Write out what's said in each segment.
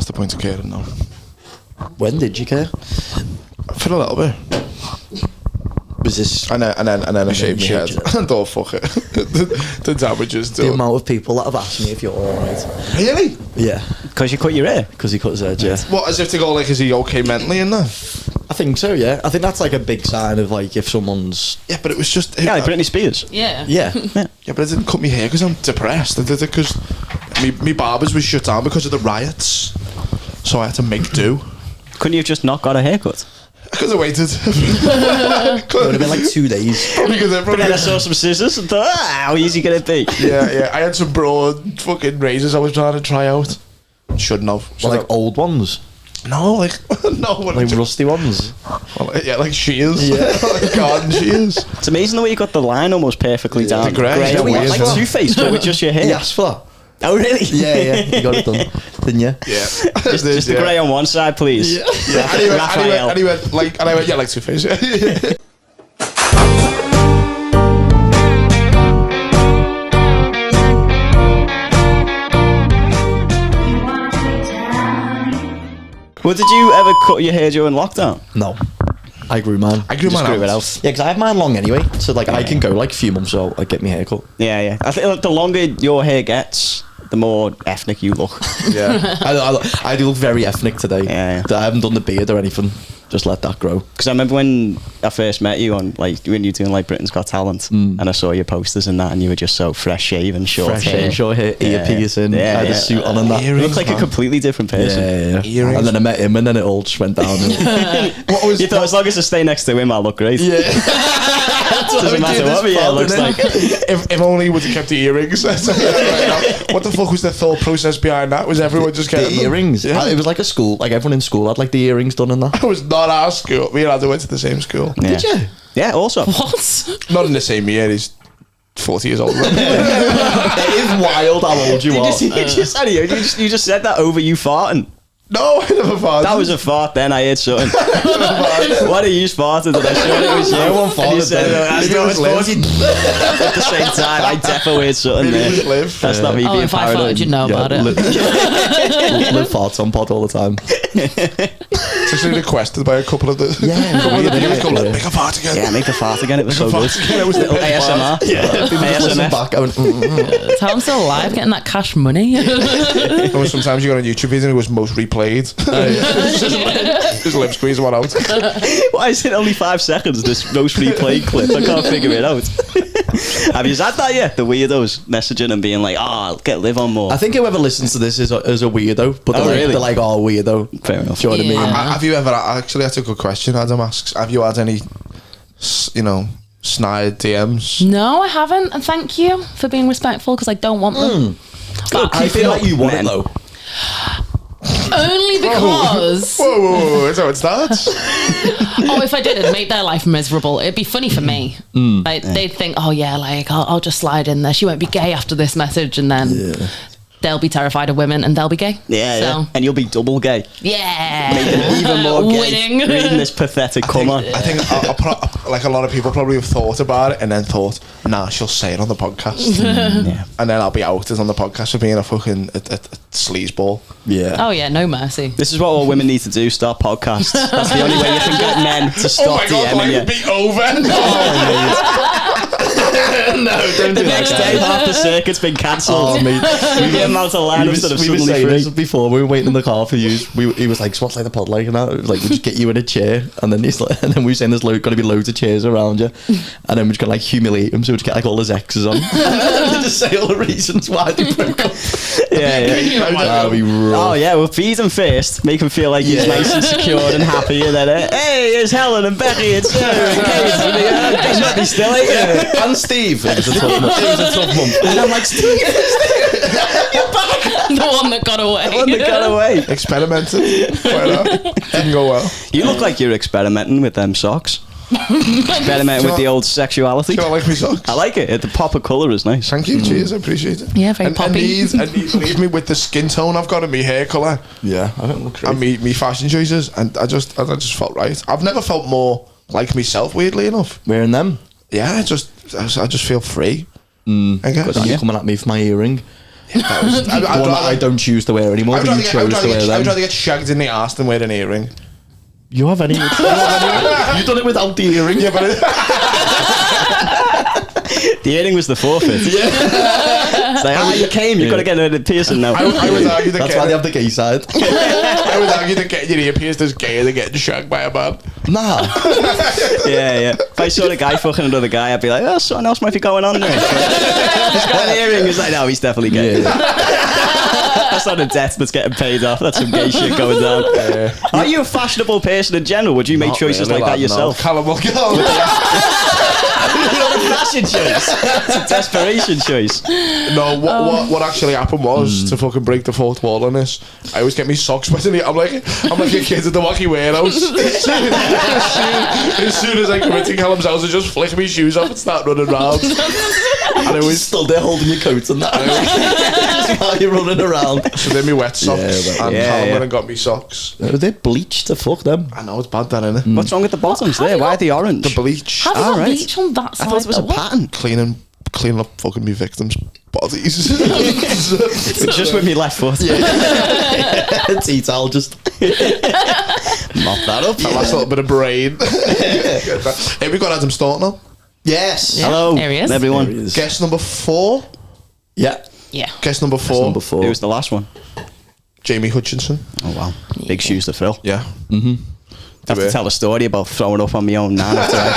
the point of caring now? When did you care? For a little bit. Was this... And then I shaved my head. And oh, fuck it. the damages the done. amount of people that have asked me if you're alright. Really? Yeah. Because you cut your hair? Because he cut his head, yeah. What, as if to go like, is he okay mentally in that? I think so, yeah. I think that's like a big sign of like if someone's... Yeah, but it was just... Yeah, like Britney Spears. Yeah. Yeah. Yeah, but I didn't cut my hair because I'm depressed. I did it because me barbers was shut down because of the riots. So I had to make do. Couldn't you have just not got a haircut? I could have waited. It would have been like 2 days. Probably But then I saw some scissors and thought, how easy can it be? Yeah. I had some broad fucking razors I was trying to try out. Shouldn't have. Well, like old ones. No, like no, Like rusty ones. Well, yeah, like shears. Yeah. Like garden shears. It's amazing the way you got the line almost perfectly down. The grey. and Yeah, white. Like weird. Two-Face, but with just your hair. He asked for that. Oh, really? Yeah, you got it done, didn't you? Yeah. Just the grey on one side, please. Yeah. And he went like, yeah, like Two-Face. Yeah. Well, did you ever cut your hair during lockdown? No. I grew mine. I grew Just mine grew it out. out. Yeah, because I have mine long anyway, so like I can go like a few months out, like get my hair cut. Yeah. I think like, the longer your hair gets, the more ethnic you look. Yeah. I do look very ethnic today. Yeah. I haven't done the beard or anything. Just let that grow. Because I remember when I first met you on, like, when you were doing like Britain's Got Talent, and I saw your posters and that, and you were just so fresh shaven, short Fresh hair. hair, short hair, ear piercing. I had a suit on and that. You look like a completely different person. Yeah. Earrings. And then I met him, and then it all just went down. What was You thought as long as I stay next to him, I'll look great. Yeah. Doesn't matter what my hair looks like. if only he would have kept the earrings. What the fuck was the thought process behind that? Was everyone just The getting them? earrings. Yeah. It was like a school. Like everyone in school had like the earrings done and that. It was not our school. Me and Adam went to the same school. Yeah. Did you? Yeah, also. What? Not in the same year. He's 40 years old. It is wild how old you are. You just said that over you farting. No, I never farted. That was a fart then, I heard something. What are you farted? And I showed it was you. No one And you farted said, then. I thought it was farted. At the same time, I definitely heard something Maybe there. just live. That's not me Oh, being if I paranoid. farted, you'd know about it. Live farts on pod all the time. It's actually requested by a couple of the viewers. Go, make a fart again. Yeah, make the fart again. It was so Fart good. again. It was Little the best ASMR. Listen ASMR. back. I went, That's how I'm still alive, getting that cash money. There was sometimes you go on a YouTube video and it was most replayed. Just lip squeeze one out. Why is it only 5 seconds, this most replayed clip? I can't figure it out. Have you had that yet? The weirdos messaging and being like, oh, get Liv on more. I think whoever listens to this is a weirdo, but they're, Oh, like, really? they're like, oh, weirdo. Fair enough. Do you know what I mean? Yeah. Have you ever, actually, that's a good question, Adam asks, have you had any, snide DMs? No, I haven't, and thank you for being respectful because I don't want them. Good, I keep feel it like up, you want man. it though. Only because Whoa, that's how it starts. if I did, it'd make their life miserable. It'd be funny for me. Like they'd think, oh yeah, like I'll just slide in there. She won't be gay after this message, and then they'll be terrified of women, and they'll be gay. Yeah. And you'll be double gay. Yeah, Even more gay. winning. Reading this pathetic come on. I think like a lot of people probably have thought about it and then thought, nah, she'll say it on the podcast. Yeah. And then I'll be outed on the podcast for being a fucking a sleazeball. Yeah. Oh yeah, no mercy. This is what all women need to do, start podcasts. That's the only way you can get men to Oh stop my god, DMing you. like be over. No, don't The do next that. day, half the circuit's been cancelled. Oh, mate. We get them out of line instead of we were suddenly saying free. this before. We were waiting in the car for you. He was like, "So what's like the pod like?" And that, like, we just get you in a chair, and then and then we were saying there's going to be loads of chairs around you, and then we're just gonna like humiliate him. So we just get like all his exes on, and just say all the reasons why they broke up. Yeah. Oh yeah, we'll feed him first, make him feel like he's nice and secure and happy, and then hey, it's Helen and Becky and Sarah and Kate. He's still here. And Steve. It was a tough month. It was a tough month. And I'm like, Steve, you're back. The one that got away. One that got away. Experimented. Didn't go well. You look like you're experimenting with them socks. Experimenting with the old sexuality. Do you not like me socks? I like it. The pop of colour is nice. Thank you, cheers, I appreciate it. Yeah, very and poppy. And leave me with the skin tone I've got and my hair colour Yeah, I don't look great. and me fashion choices, and I just felt right. I've never felt more like myself, weirdly enough. Wearing them. Yeah, I just feel free. I guess. But you're coming at me for my earring. I don't choose to wear anymore, but you chose to wear I'd them. rather get shagged in the arse than wear an earring. You have any? You've done it without the earring. Yeah, but The earring was the forfeit. It's like, you came, you've got to get a piercing now. I would argue that That's why they have the gay side. I would argue that getting your ear pierced is gayer than getting shagged by a man. Nah. Yeah. If I saw a guy fucking another guy, I'd be like, oh, something else might be going on there. He's got an earring. He's like, no, he's definitely gay. That's not a debt that's getting paid off. That's some gay shit going down. Are you a fashionable person in general? Would you make choices like that yourself? No. Callum will go. Not a fashion choice. It's a desperation choice. No, what actually happened was to fucking break the fourth wall on this. I always get me socks wet in the. I'm like a kid at the Wacky Warehouse. As soon as I come into Callum's house, I just flick my shoes off and start running around. And I was still there holding your coat and that. Just while you're running around. So then me wet socks, and Callum went and got me socks. They're bleached to fuck them. I know, it's bad, that, isn't it? What's wrong with the bottoms there? Why are they orange? The bleach. Have you got right. bleach on that side? I thought it was a pattern. Cleaning up fucking me victims' bodies. Just with me left foot. Tea towel just mop that up. That last little bit of brain. Hey, we got Adam Staunton now. Yes. Yeah. Hello, There he is. everyone. There he is. Guest number 4. Yeah. Yeah. Guest number 4. Number 4. Who was the last one? Jamie Hutchinson. Oh, wow. Big shoes to fill. Yeah. I have to tell a story about throwing up on my own nan after I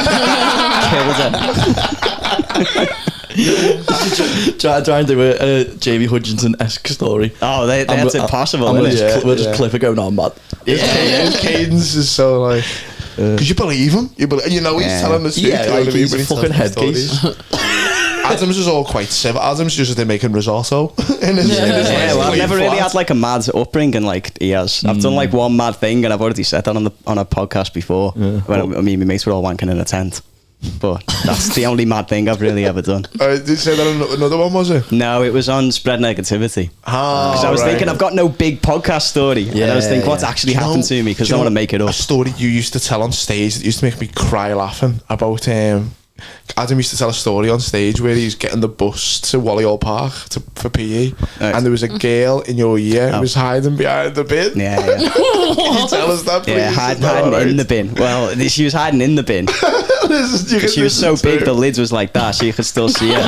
Try and do a Jamie Hutchinson-esque story. Oh, that's impossible, We'll isn't it? just clip it going on, man. His cadence is so like. Because you believe him. You know he's telling the truth. Yeah, you know like what I mean, he's when a he tells fucking the head stories. case. Adams is all quite civil. Adams just they're making risotto in his Yeah, well, I've clean never really flat. had like a mad upbringing like he has. I've done like one mad thing, and I've already said that on a podcast before. When I mean, my mates were all wanking in a tent, but that's the only mad thing I've really ever done. Did you say that another one, was it? No, it was on Spread Negativity. Because I was right. thinking I've got no big podcast story, and I was thinking what's actually happened to me because I want to make it A up. story you used to tell on stage that used to make me cry laughing about. Adam used to tell a story on stage where he's getting the bus to Wally Hall Park for PE, and there was a girl in your year who was hiding behind the bin. Yeah. Can you tell us that, please? Yeah, hiding in the bin. Well, she was hiding in the bin. She was so big, the lid was like that, so you could still see her.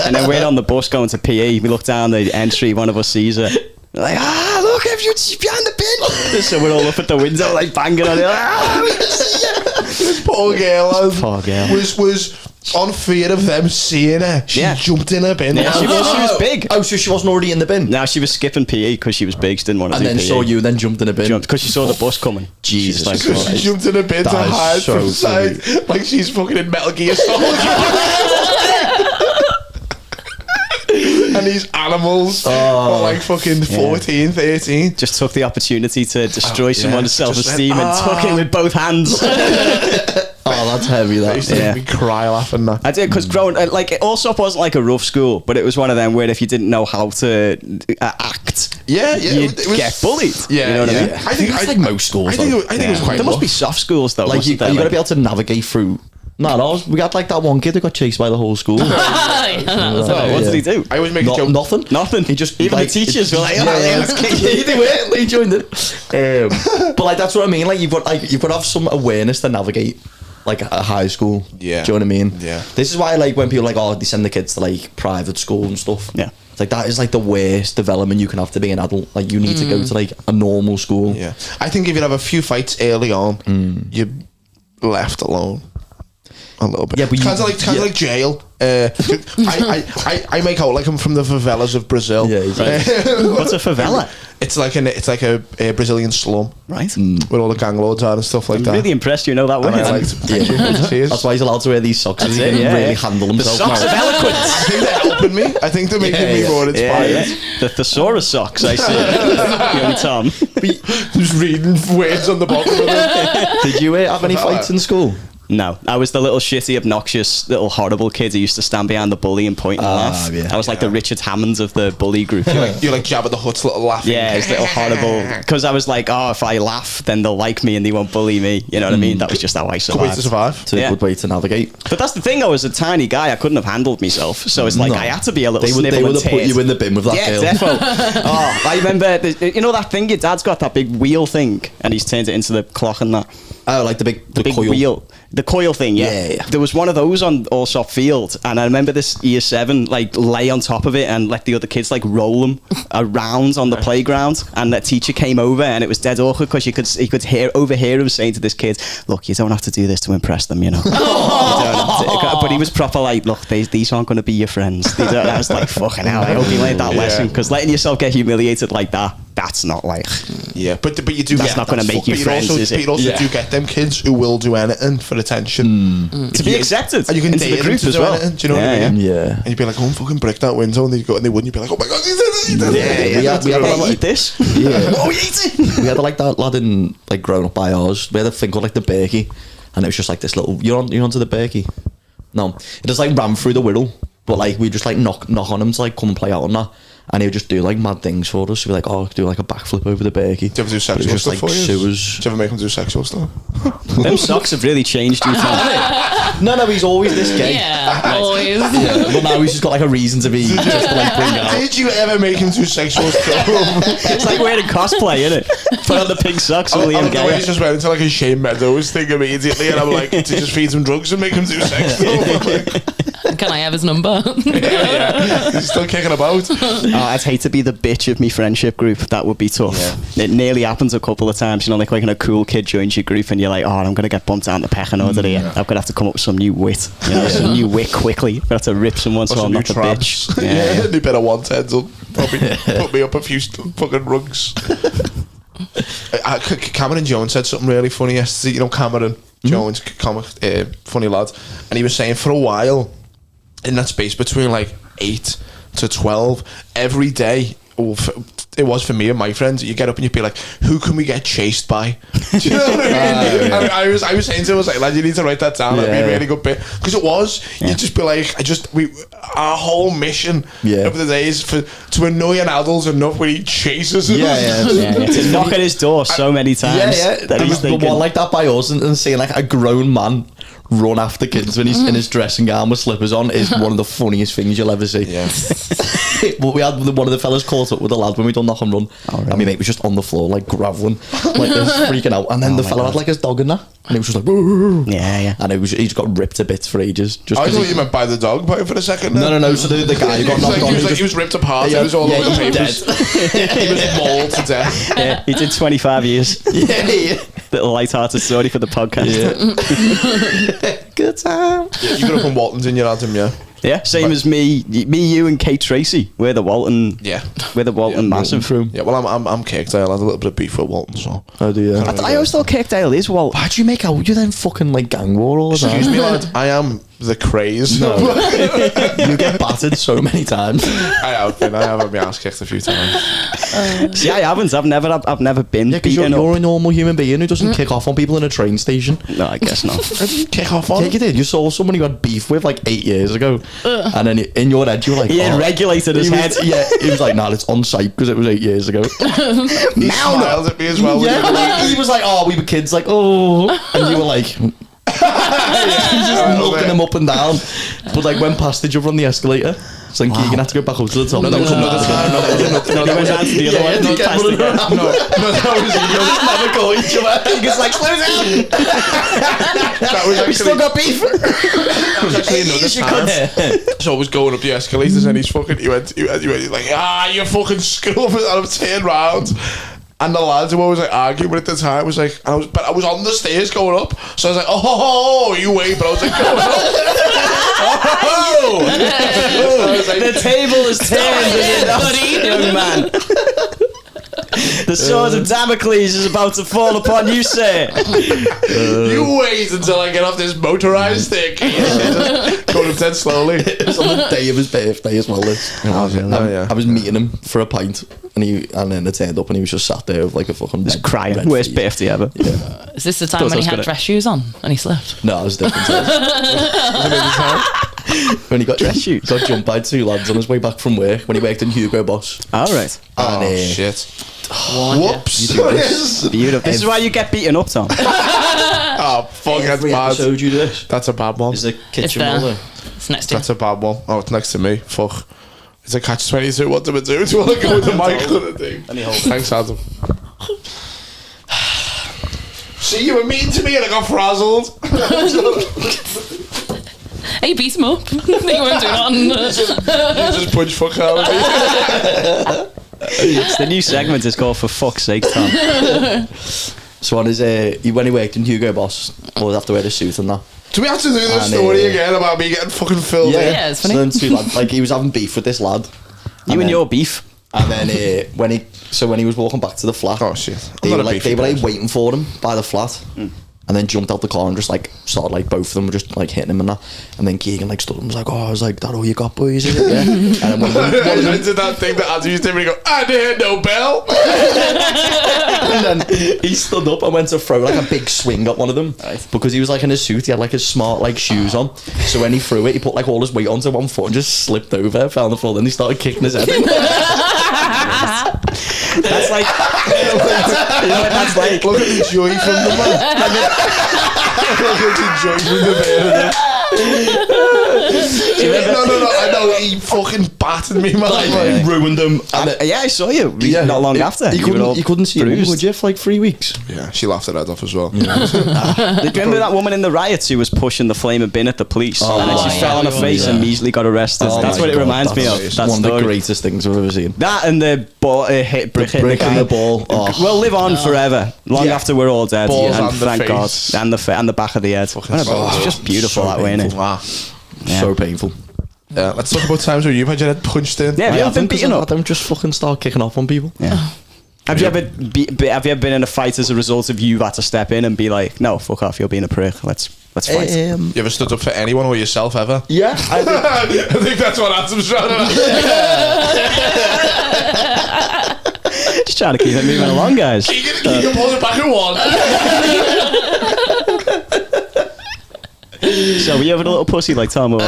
And then we're on the bus going to PE. We look down the entry, one of us sees her. We're like, look, she's behind the bin. So we're all up at the window, like banging on it. Poor girl. Poor girl. Was on fear of them seeing her. She jumped in her bin. Yeah, she was big. Oh, so she wasn't already in the bin? No, she was skipping PE because she was big. She didn't want to And do then PE. saw you, then jumped in a bin. Because she saw the bus coming. Jesus She's Christ. She jumped in a bin to That is hide so from sight, like she's fucking in Metal Gear Solid. And these animals are like fucking 14, 13. just took the opportunity to destroy someone's Just self-esteem went, and took it with both hands. Oh, that's heavy, They used to that. make me cry laughing. That. I did, because growing like Allsop wasn't like a rough school, but it was one of them where if you didn't know how to act, you'd it was- get bullied. Yeah, you know what I mean. I think it's like most schools. I think it was quite. There must be rough. soft schools though. Like you wasn't there? got to be able to navigate through. No, we got like that one kid that got chased by the whole school. Oh, what did he do? I always make a joke. Nothing. Nothing. He just Even like, the teachers were like, let's kick you. They joined it. But like that's what I mean. Like you've got to have some awareness to navigate like a high school. Yeah. Do you know what I mean? Yeah. This is why like when people are like they send the kids to like private school and stuff. Yeah. It's like that is like the worst development you can have to be an adult. Like you need to go to like a normal school. Yeah, I think if you have a few fights early on, you're left alone. A little bit. Yeah, but kind of like jail. I make out like I'm from the favelas of Brazil. Yeah, exactly. What's a favela? It's like a Brazilian slum, Right. where all the gang lords are and stuff like I'm that. really impressed you know that word. And I like to cheers. That's why he's allowed to wear these socks. That's He it, can yeah, really yeah. handle The himself. socks now. of I eloquence. think they're helping me. I think they're making me more inspired. The thesaurus socks, I see. Young Tom. Just reading words on the bottom of them. Did you have any fights in school? No, I was the little shitty, obnoxious, little horrible kid who used to stand behind the bully and point and laugh. Yeah. I was like the Richard Hammonds of the bully group. You're like Jabba the Hutt's little laughing. Yeah, it's little horrible. Because I was like, oh, if I laugh, then they'll like me and they won't bully me. You know what I mean? That was just how I Good way to survived. survive. It's a good way to navigate. But that's the thing, I was a tiny guy. I couldn't have handled myself. So it's like, I had to be a little They snivel would and have put tears. you in the bin with that girl. Yeah, defo. Oh, I remember, you know that thing your dad's got, that big wheel thing, and he's turned it into the clock and that. Oh, like the big coil. wheel. The coil thing, yeah. There was one of those on Allsop Field, and I remember this year 7 like lay on top of it and let the other kids like roll them around on the playground. And that teacher came over, and it was dead awkward because he could overhear him saying to this kid, "Look, you don't have to do this to impress them, you know." You don't have to. But he was proper like, "Look, these aren't going to be your friends." And I was like, "Fucking hell!" I hope he learned that lesson, because letting yourself get humiliated like that's not like. Yeah, but you do. That's not going to make you friends, is it? But you also do get them kids who will do anything for attention To be accepted, and you can into date the group them to as do well. anything. Do you know what I mean? Yeah. And you'd be like, "Oh, fucking break that window," and they go and they wouldn't. You'd be like, "Oh my god, he did it!" We had Hey, eat this. Yeah. Oh, eat it. We had like that lad in like growing up by ours. We had a thing called like the Berkey, and it was just like this little. You're onto the Berkey. No, it just like ran through the Whittle, but like we just like knock on him to like come and play out on that, and he would just do like mad things for us. So we'd be like, oh, do like a backflip over the Berkey. Do you ever do sexual stuff for you? Sewers. Do you ever make him do sexual stuff? Them socks have really changed you. No, he's always this gay. Yeah, always. Yeah, well, now he's just got like a reason to be just to like bring it out. Did you ever make him do sexual stuff? It's like wearing cosplay, isn't it? Put on the pink socks and I Liam love the way Gallagher. he's just went into like a Shane Meadows thing immediately, and I'm like, to just feed him drugs and make him do sex stuff. Can I have his number? Yeah. He's still kicking about. Oh, I'd hate to be the bitch of my friendship group. That would be tough. It nearly happens a couple of times. You know, like when a cool kid joins your group and you're like, oh, I'm going to get bumped down the pecking order here. I'm going to have to come up with some new wit. You know, some new wit quickly. I've got to rip someone so I'm not the bitch. Yeah, they better want heads up. Probably put me up a few fucking rugs. Cameron Jones said something really funny yesterday. You know, Cameron Jones, comic, funny lad, and he was saying for a while in that space between like 8 to 12 every day. It was for me and my friends. You get up and you'd be like, "Who can we get chased by?" Do you know what I mean? And I was saying to him, I was like, "Lad, you need to write that down. That'd be a really good bit." Because it was. You'd just be like, our whole mission of the day is to annoy an adult enough when he chases us. To knock at his door so many times. That he's the thinking, one like that by us and seeing like a grown man run after kids when he's in his dressing gown with slippers on is one of the funniest things you'll ever see. Yeah. But we had one of the fellas caught up with the lad when we done knock and run. I mean, mate was just on the floor like grovelling, like this, freaking out. And then the fella had like his dog in there, and he was just like, and he just got ripped to bits for ages. Just I thought you meant by the dog bite for a second. No. So the guy who got knocked on, he was ripped apart. It was all over the papers. He was mauled to death. Yeah, he did 25 years. Little light-hearted story for the podcast. Good time. You grew up in Walton, didn't you, Adam? Yeah, same as me, you, and Kate Tracy. We're the Walton. Yeah, we're the Walton massive. Yeah, well, I'm Kirkdale. I had a little bit of beef with Walton, so. Oh, do you? I always thought Kirkdale is Walton. Why'd you make out? You then fucking like gang war all the time. Excuse me, lad. I am the craze. No. You get battered so many times. I have had my ass kicked a few times. See, I haven't. I've never been. Yeah, because you're a normal human being who doesn't kick off on people in a train station. No, I guess not. I didn't kick off on. Yeah, you did. You saw someone you had beef with like 8 years ago, and then in your head you were like, he had regulated his head. Yeah, he was like, nah, it's on site because it was 8 years ago. He smiled at me as well. Yeah, he was like, oh, we were kids, like, oh, and you were like. Just knocking them up and down. But like went past each other on the escalator. So then Keegan had to go back up to the top. No, that was another time. No, that was the other one. No, that was never go each other. Keegan's like, slow down. That was actually, we still got beef. That was actually another time. So I was going up the escalators and he went like, you fucking scrub. And I've turned round. And the lads who always like arguing with it at the time was like, I was on the stairs going up, so I was like, oh, you wait, but I was like, going up. The table is turned, young man. The sword of Damocles is about to fall upon you, sir. You wait until I get off this motorised thing. Going up dead slowly. It was on the day of his birthday as well. I was meeting him for a pint, and then I turned up, and he was just sat there with like a fucking Just crying. Worst birthday ever. Yeah. Is this the time when he had dress shoes on and he slipped? No, it was a different time. When he got dress shoes, got jumped by 2 lads on his way back from work when he worked in Hugo Boss. All right. And, shit. Whoops. Beautiful. This is why you get beaten up, Tom. Oh, fuck, that's bad. Showed you this. That's a bad one. Is the kitchen there. roller? It's next to you. That's a bad one. Oh, it's next to me. Fuck. It's a catch-22. What do we do? Do you want to go with the mic on the thing? Thanks, Adam. See, you were mean to me and I got frazzled. Hey, beat him up. You weren't doing nothing. You just punch fuck out of me. It's the new segment. It's called For Fuck's Sake, Tom. So on his, when he worked in Hugo Boss, always have to wear a suit and that. Do we have to do this story again about me getting fucking filled in? Yeah, it's funny. So then 2 lads, like he was having beef with this lad. You and your beef. And then when he was walking back to the flat, Oh shit! they were like waiting for him by the flat, and then jumped out the car and just like started like both of them were just like hitting him and that. And then Keegan like stood up and was like, "Oh, I was like, that all you got, boys?" Is it? Yeah. And then one of them I did that thing that Adam used to do when he go, I didn't know bell. and then he stood up and went to throw like a big swing at one of them because he was like in his suit. He had like his smart like shoes on. So when he threw it, he put like all his weight onto one foot and just slipped over, fell on the floor. Then he started kicking his head. That's like, you know what that's like? Look at the joy from the man. Look at the joy from the man. No, I know he fucking battered me, man. He ruined him. Yeah, I saw you. Not long after. You couldn't see him, would you, for like 3 weeks? Yeah, she laughed her head off as well. Do you remember that woman in the riots who was pushing the flaming bin at the police and then she fell on her face and immediately got arrested? That's what it reminds me of. That's one of the greatest things I've ever seen. That and the ball, hit brick hitting the guy. The ball. We'll live on forever, long after we're all dead. Balls and and the thank God, face. and the back of the head. It's just beautiful that way, innit? So painful. Let's talk about times where you've had your head punched in. Yeah, have you ever been beaten up? Don't just fucking start kicking off on people. Yeah. Have you ever been in a fight as a result of you've had to step in and be like, no, fuck off, you're being a prick. Let's fight. You ever stood up for anyone or yourself ever? Yeah, I think that's what Adam's trying to. Just trying to keep it moving along, guys. Keegan pulls it back at one. So were you ever a little pussy like Tom? Or? No,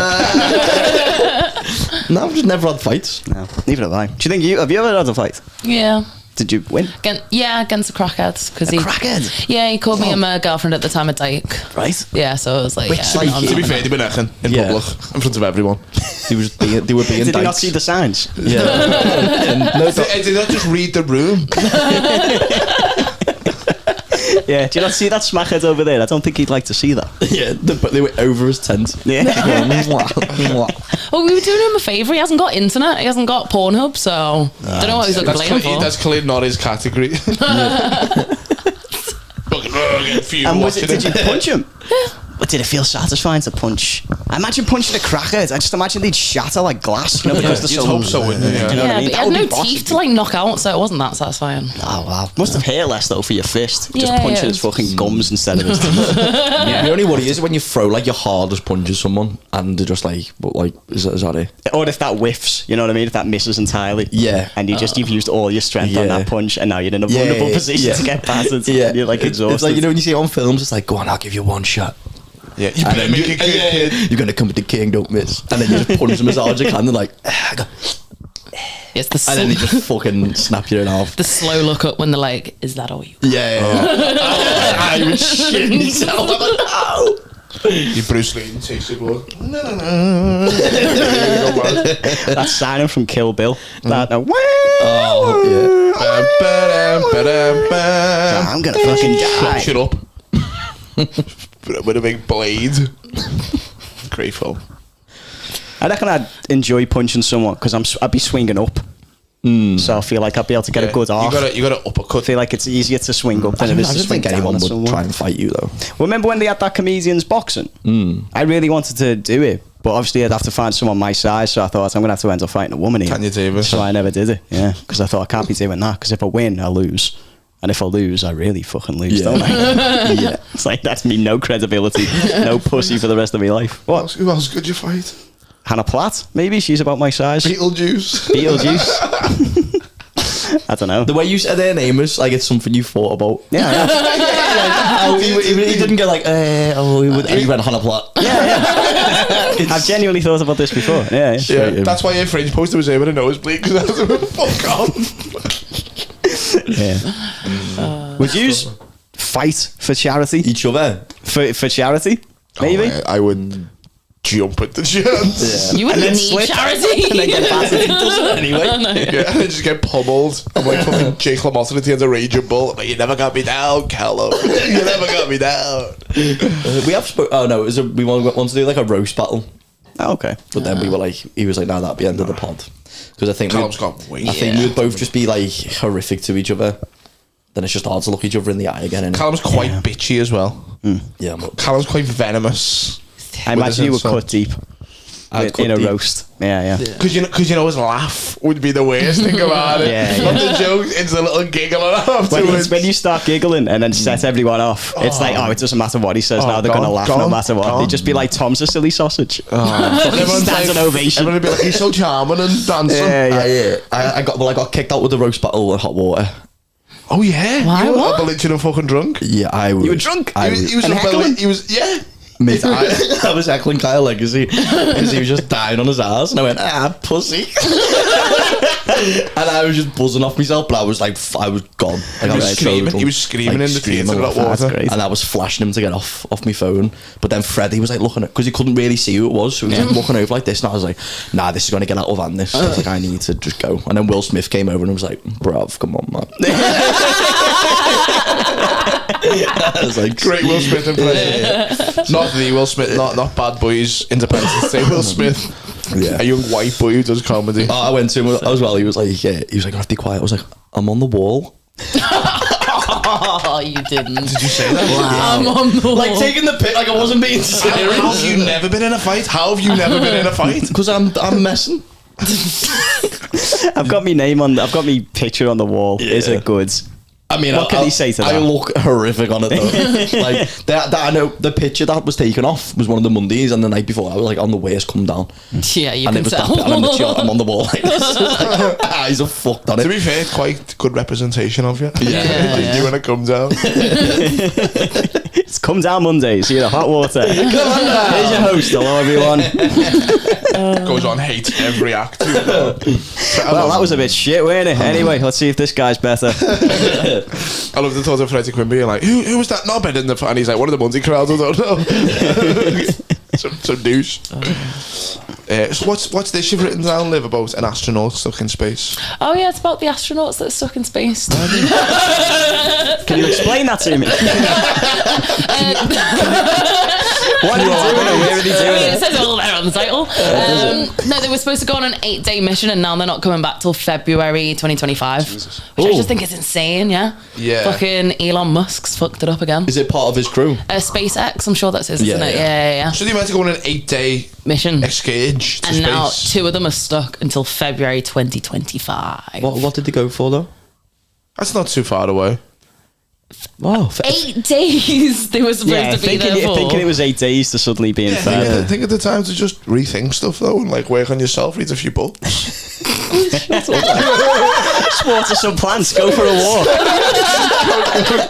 I've just never had fights. No, neither have I. Do you think have you ever had a fight? Yeah. Did you win? Against the crackheads. Crackhead? Yeah, he called me and my girlfriend at the time a dyke. Right. Yeah, so it was like... To be fair, they've been hecking in public, in front of everyone. They were being Did he not see the signs? Yeah. Did they not just read the room? Yeah, do you not see that smackhead over there? I don't think he'd like to see that. Yeah, but they were over his tent. Yeah. Well, we were doing him a favour. He hasn't got internet. He hasn't got Pornhub, so don't know what he's looking for. That's clearly not his category. And did you punch him? But did it feel satisfying to punch? I imagine punching a crackhead. I just imagine they'd shatter like glass, you know, because they're so. Hope so, wouldn't you? Do you know what I mean? But he had no teeth to like knock out, so it wasn't that satisfying. Oh wow! Must have hair less though for your fist. Just Yeah, punching yeah. his fucking gums instead of his teeth. The only worry is when you throw like your hardest punch at someone and they're just like, but like, is that it? Or if that whiffs, you know what I mean? If that misses entirely. Yeah. And you've used all your strength on that punch, and now you're in a vulnerable position to get battered. Yeah. And you're like exhausted. It's like, you know, when you see it on films, it's like, go on, I'll give you one shot. Yeah, And then you're going to come with the king, don't miss. And then you just punch them as hard as you can. They're like, It's and then they just fucking snap you in half. the slow look up when they're like, "Is that all you?" Yeah. I would shit myself. I'm like, no. You Bruce Lee and takes the blood. That signing from Kill Bill. That Oh, I'm gonna fucking die. Shut up. With a big blade. Great film. I reckon I'd enjoy punching someone because I'd be swinging up. So I feel like I'd be able to get a good arc. You got to uppercut. I feel like it's easier to swing up than I it is to don't swing think down anyone at would someone. try and fight you though. Remember when they had that comedians boxing? I really wanted to do it, But obviously I'd have to find someone my size, so I thought I'm going to have to end up fighting a woman here. Tanya Davis. So I never did it, yeah. Because I thought I can't be doing that, because if I win, I lose. And if I lose, I really fucking lose, don't I? Yeah. It's like, that's me, no credibility, no pussy for the rest of my life. What? Who else could you fight? Hannah Platt, maybe? She's about my size. Beetlejuice. I don't know. The way you said their name is like it's something you thought about. Yeah. He didn't get like, he went Hannah Platt. I've genuinely thought about this before. Yeah. That's why your fringe poster was over the nosebleed, because I was fuck off. Yeah. Would you fight for charity? Each other? For charity? Maybe? I would jump at the chance. You wouldn't need charity. And then get battered. He doesn't anyway. Yeah, and I just get pummeled. I'm like fucking Jake LaMotta at the end of Raging Bull. But you never got me down, Callum. You never got me down. We have we want to do like a roast battle. Oh, okay. But then we were like, he was like, no, that'd be end of the pod. Because I think Callum's got weight. I think we'd both just be like horrific to each other. Then it's just hard to look each other in the eye again. Callum's quite bitchy as well. Yeah, but Callum's quite venomous. I imagine you would cut deep in a roast. Yeah. Because you know his laugh would be the worst thing about it. Not the joke, it's a little giggle afterwards. When you start giggling and then set everyone off, it's like, it doesn't matter what he says now, they're going to laugh no matter what. They'd just be like, Tom's a silly sausage. Standing ovation. Everyone would be like, he's so charming and dancing. I got kicked out with the roast battle in hot water. Oh yeah? Why, You were what? belligerent and fucking drunk? Yeah, I was. You were drunk? He was yeah. Mate, I was heckling Kyle Legacy because he was just dying on his ass, and I went, pussy. And I was just buzzing off myself, but I was gone. Like, He was screaming in the theatre of that water. And I was flashing him to get off my phone. But then Freddie was like looking at, because he couldn't really see who it was, so he was like looking over like this, and I was like, nah, this is going to get out of hand, this. I was like, I need to just go. And then Will Smith came over and was like, bruv, come on, man. I was like, great Will Smith impression. Not the Will Smith, not Bad Boys Independence Day. Will Smith, a young white boy who does comedy. I went to him as well. He was like, I have to be quiet. I was like, I'm on the wall. Oh, you didn't. Did you say that? Wow. I'm on the wall. Like taking the pic, like I wasn't being serious. How have you never been in a fight? Because I'm messing. I've got my picture on the wall. Is it good? I mean, what can he say to that? I look horrific on it though. Like that, I know the picture that was taken off was one of the Mondays, and the night before I was like on the worst come down. Yeah, you and can it was tell. That, and I'm on the wall like this. Like, eyes are fucked on it. To be fair, quite good representation of you. Yeah. You when it comes out. It's Come Down Mondays. You're the hot water. Come on now. Here's your host. Hello everyone. Goes on, hates every act. Well, that was a bit shit, weren't it? Anyway, let's see if this guy's better. I love the thought of Freddie Quinn being like, who was that knobhead in the... And he's like, one of the Monday crowds, I don't know. some douche. So what's this you've written down, Liv, about an astronaut stuck in space? Oh yeah, it's about the astronauts that are stuck in space. Can you explain that to me? What are you doing? Where are they doing It says it all there on the title. No, they were supposed to go on an 8-day mission, and now they're not coming back till February 2025. Which I just think is insane. Yeah. Fucking Elon Musk's fucked it up again. Is it part of his crew? SpaceX, I'm sure that's his, isn't it? Yeah. So they meant to go on an 8-day mission exchange to and space. now 2 of them are stuck until February 2025. What did they go for though? That's not too far away. Wow, 8 days they were supposed to be there for. Thinking it was 8 days to suddenly be in fact. Think of the time to just rethink stuff though, and like work on yourself, read a few books. Water some plants, go for a walk.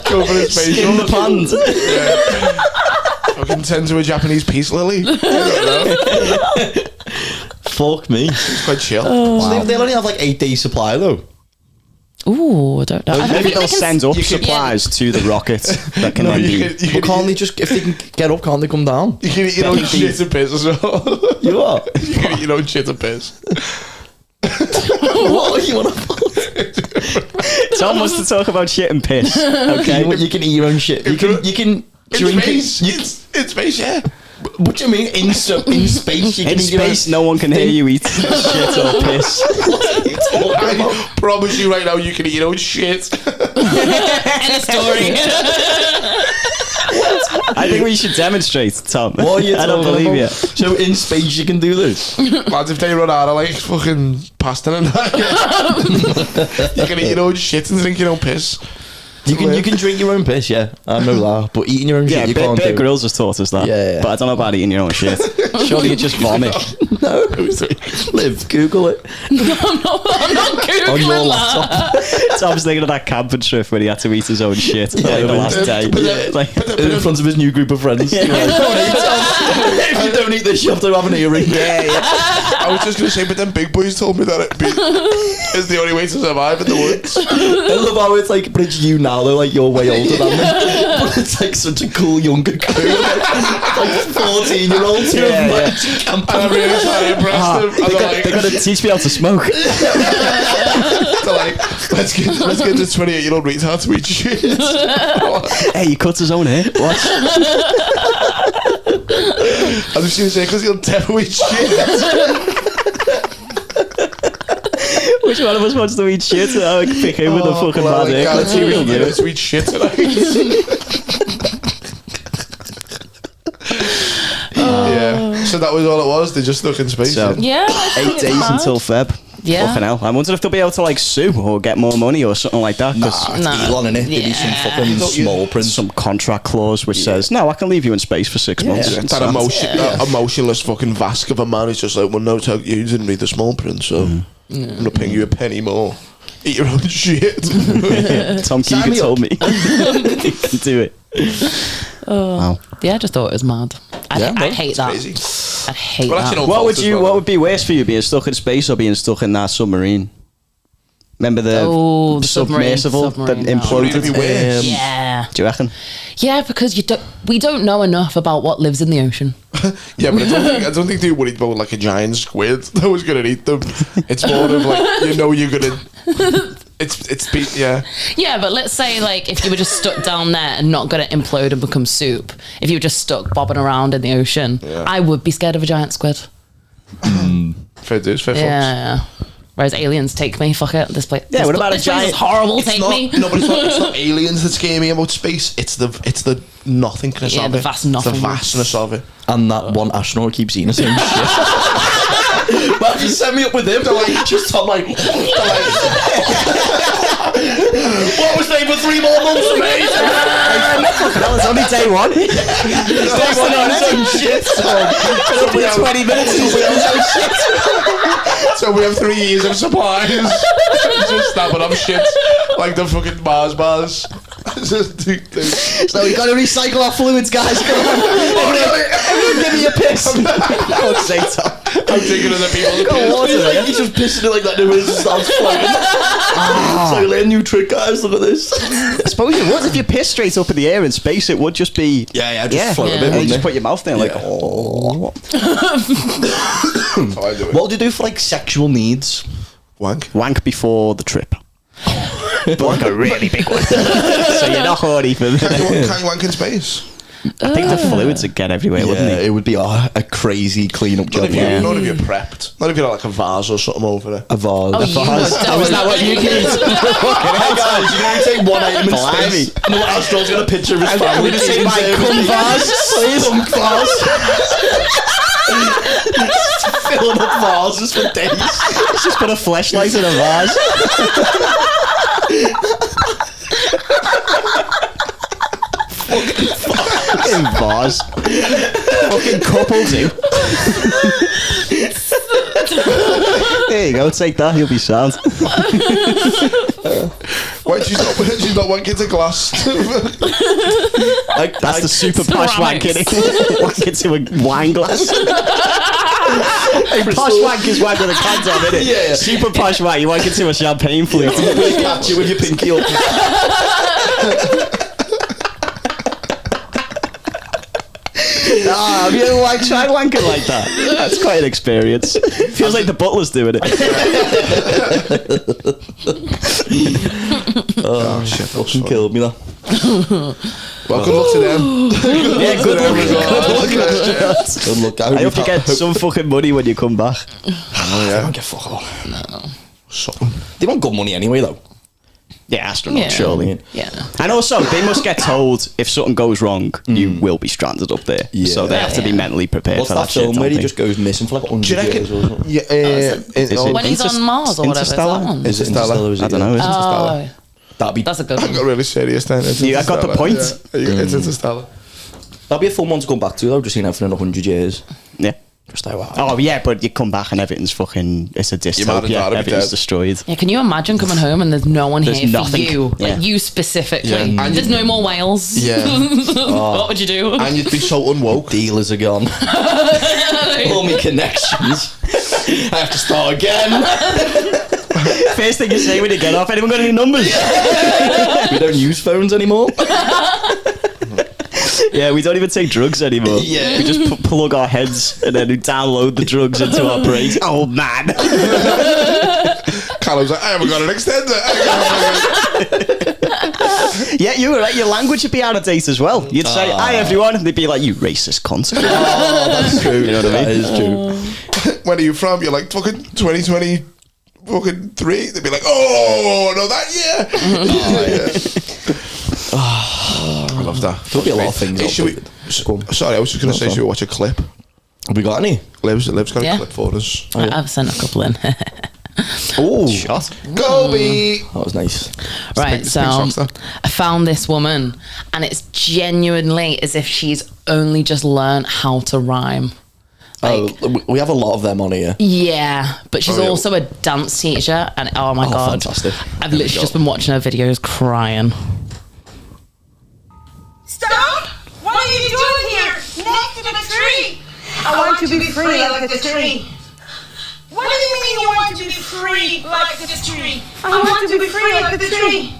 Go for a space Skin the pond. Fucking tend to a Japanese peace lily. I don't know. Fuck me. It's quite chill. So they'll only have like 8 days supply though. Ooh, I don't know. Maybe they'll send up supplies to the rocket that can then be... But can't they just, if they can get up, can't they come down? You can eat your own shit and piss as well. You are? You can eat your own shit and piss. What are you on about? Tom wants to talk about shit and piss. Okay. You can eat your own shit. You can drink space. it. In space, yeah. What do you mean in space? You can In eat your own- space, no one can hear you eat shit or piss. I promise you right now, you can eat your own shit. End of story. I think we should demonstrate, Tom. What are you I don't talking believe about? you. So in space you can do this? Lads, if they run out of like fucking pasta and that, you can eat your own shit and drink your own piss. You can drink your own piss, yeah. I know that. But eating your own Yeah, shit, you can't Bear do. Grylls has taught us that. Yeah. But I don't know about eating your own shit. Surely you just vomit. No. Liv, Google it. I'm not On your Googling laptop. that. Tom's thinking of that camping trip when he had to eat his own shit Yeah, the last day. Like, In front of his new group of friends. You're like, "Don't eat it. If you don't eat this, you have to have an earring. yeah. I was just going to say, but then big boys told me that it's the only way to survive in the woods. I love how it's like, but it's you now, though, like you're way older than them. But it's like such a cool younger crew. Like 14-year-olds who have managed And I'm really trying to impress them. And They're going to teach me how to smoke. they're like, let's get this 28-year-old retard to eat shit. Hey, he cuts his own hair. What? I'm just going to say, because he'll never eat shit. Which one of us wants to eat shit? I can pick him with the fucking bad hair. guarantee we'll get us to eat shit tonight. Yeah. So that was all it was. They just stuck in space. So- Yeah. I think 8 it's days mad. until Feb. Yeah. Fucking hell. I wonder if they'll be able to like sue or get more money or something like that. Because Nah. Elon in it. There'd be some Yeah. fucking small print. some contract clause which says, no, I can leave you in space for 6 months. Yeah, that emotionless fucking Vask of a man is just like, well, no, you didn't read the small print, so I'm gonna pay you a penny more. Eat your own shit. Tom Keegan me told me. You can do it. Wow. Yeah, I just thought it was mad. I'd hate that. Crazy. I'd hate Well, that. actually, no. What fault would as you? well. What would be worse for you, being stuck in space or being stuck in that submarine? Remember the The submarine. submersible that Submarine, no. imploded? Submarine would be worse. Yeah. Do you reckon? Yeah, because we don't know enough about what lives in the ocean. Yeah, but I don't think they worried about like a giant squid that was gonna eat them. It's more of like, you're gonna. Yeah. Yeah, but let's say like if you were just stuck down there and not going to implode and become soup, if you were just stuck bobbing around in the ocean, I would be scared of a giant squid. Fair dues, fair fucks. Yeah. Whereas aliens, take me, fuck it. This place. Yeah, this what about a this place giant- is horrible. It's Take not, me. No, but it's not aliens that scare me about space. It's the nothingness Yeah, of the it. vast It's the nothingness. vastness of it. And that one astronaut keeps eating the same shit. But if you set me up with him, they're like, just Tom, like, what was they for 3 more months for me? That was only day one. Day one on his own shit. It'll be 20 minutes till we own shit. So we have 3 years of supplies. Just snapping up shit like the fucking Mars bars. So we got to recycle our fluids, guys. Come on. Everyone give me a piss. God's sake, Tom. I'm thinking of the people. Got water there. He's just pissing it like that, and it just starts floating. So like a new trick, guys. Look at this. I suppose it would. If you piss straight up in the air in space, it would just be... Yeah, just float a bit, And you wouldn't just it? put your mouth there like, oh. I do it. What do you do for like sexual needs? Wank. Wank before the trip. But like a really big one. So you're not horny for Can you wank in space? I think the fluids would get everywhere, wouldn't Yeah, they? it would be a crazy clean-up job. Not if you're prepped. Not if you're like a vase or something over it. A vase. Oh, you Oh, is that what you need? Hey guys, you're going to take one item in Blimey. space. No, Astro's got a picture of his I'm family. going to take my cum vase, please. Cum vase. Filling up vases for days. Just put a fleshlight in a vase. Fucking vase. Fucking couple too. There you go, take that, you'll be sound. Why she's not wanking to glass? That's the super posh wank in it. Wank into a wine glass. Hey, posh wank is wank with a condom in it. Yeah. Super posh wank, you wank into a champagne flute. Catch you with your pinky up. Nah, have you ever like tried wanking like that? That's quite an experience. Feels like the butler's doing it. Oh shit, that fucking killed me that. Well, good luck to them. Yeah, good luck. Good luck. I hope you get some fucking money when you come back. Oh, I yeah. don't get fuck all. Something. They want good money anyway though. Yeah, astronauts, Yeah. surely. Yeah. And also, they must get told if something goes wrong, you will be stranded up there. Yeah. So they have to be mentally prepared What's for that that shit. film where don't he they? just goes missing for like 100 Do you reckon? years or something? Yeah, When he's on Mars or whatever. Is that Interstellar? one? Is it Interstellar? Interstellar? I don't know. Is it? Oh, That'd be that's a good I got one. really serious then. It's Yeah, I got the Interstellar. point. Yeah, it's Interstellar. that'd be a fun one to come back to though. Just seeing everything in 100 years. Yeah. Just like wow. Oh yeah, but you come back and everything's fucking. It's a might have dystopia. thought it'd be Everything's dead. destroyed. Yeah, can you imagine coming home and there's no one There's here nothing. for you? Yeah. Like you specifically. Yeah. And There's no more whales. Yeah. What would you do? And you'd be so unwoke. Dealers are gone. All my connections. I have to start again. First thing you say when you get off, anyone got any numbers? We don't use phones anymore. Yeah, we don't even take drugs anymore. Yeah. We just plug our heads and then we download the drugs into our brains. Oh man. Callum's like, I haven't got an extender. Yeah, you were right. Your language would be out of date as well. You'd say, hi everyone, and they'd be like, you racist cunt. Oh, that's true. You know what I mean? That is true. When are you from? You're like, fucking 2020. Fucking 3, they'd be like, oh, no, that year. I love that. There'll be a lot of things. Hey, should we, sorry, I was just going to say, should we watch a clip? Have we got any? Liv's got a Yeah. clip for us. I've sent a couple in. Oh, Shot. Kobe! that was nice. Right, It's so Pink Songster. I found this woman, and it's genuinely as if she's only just learned how to rhyme. Oh, we have a lot of them on here. Yeah, but she's Oh, yeah. also a dance teacher, and oh my god, fantastic. I've literally just been watching her videos crying. Stop! What are you doing here? Next to the tree! I want to be free like the tree. What do you mean you want to be free like the tree? I want to be free like the tree.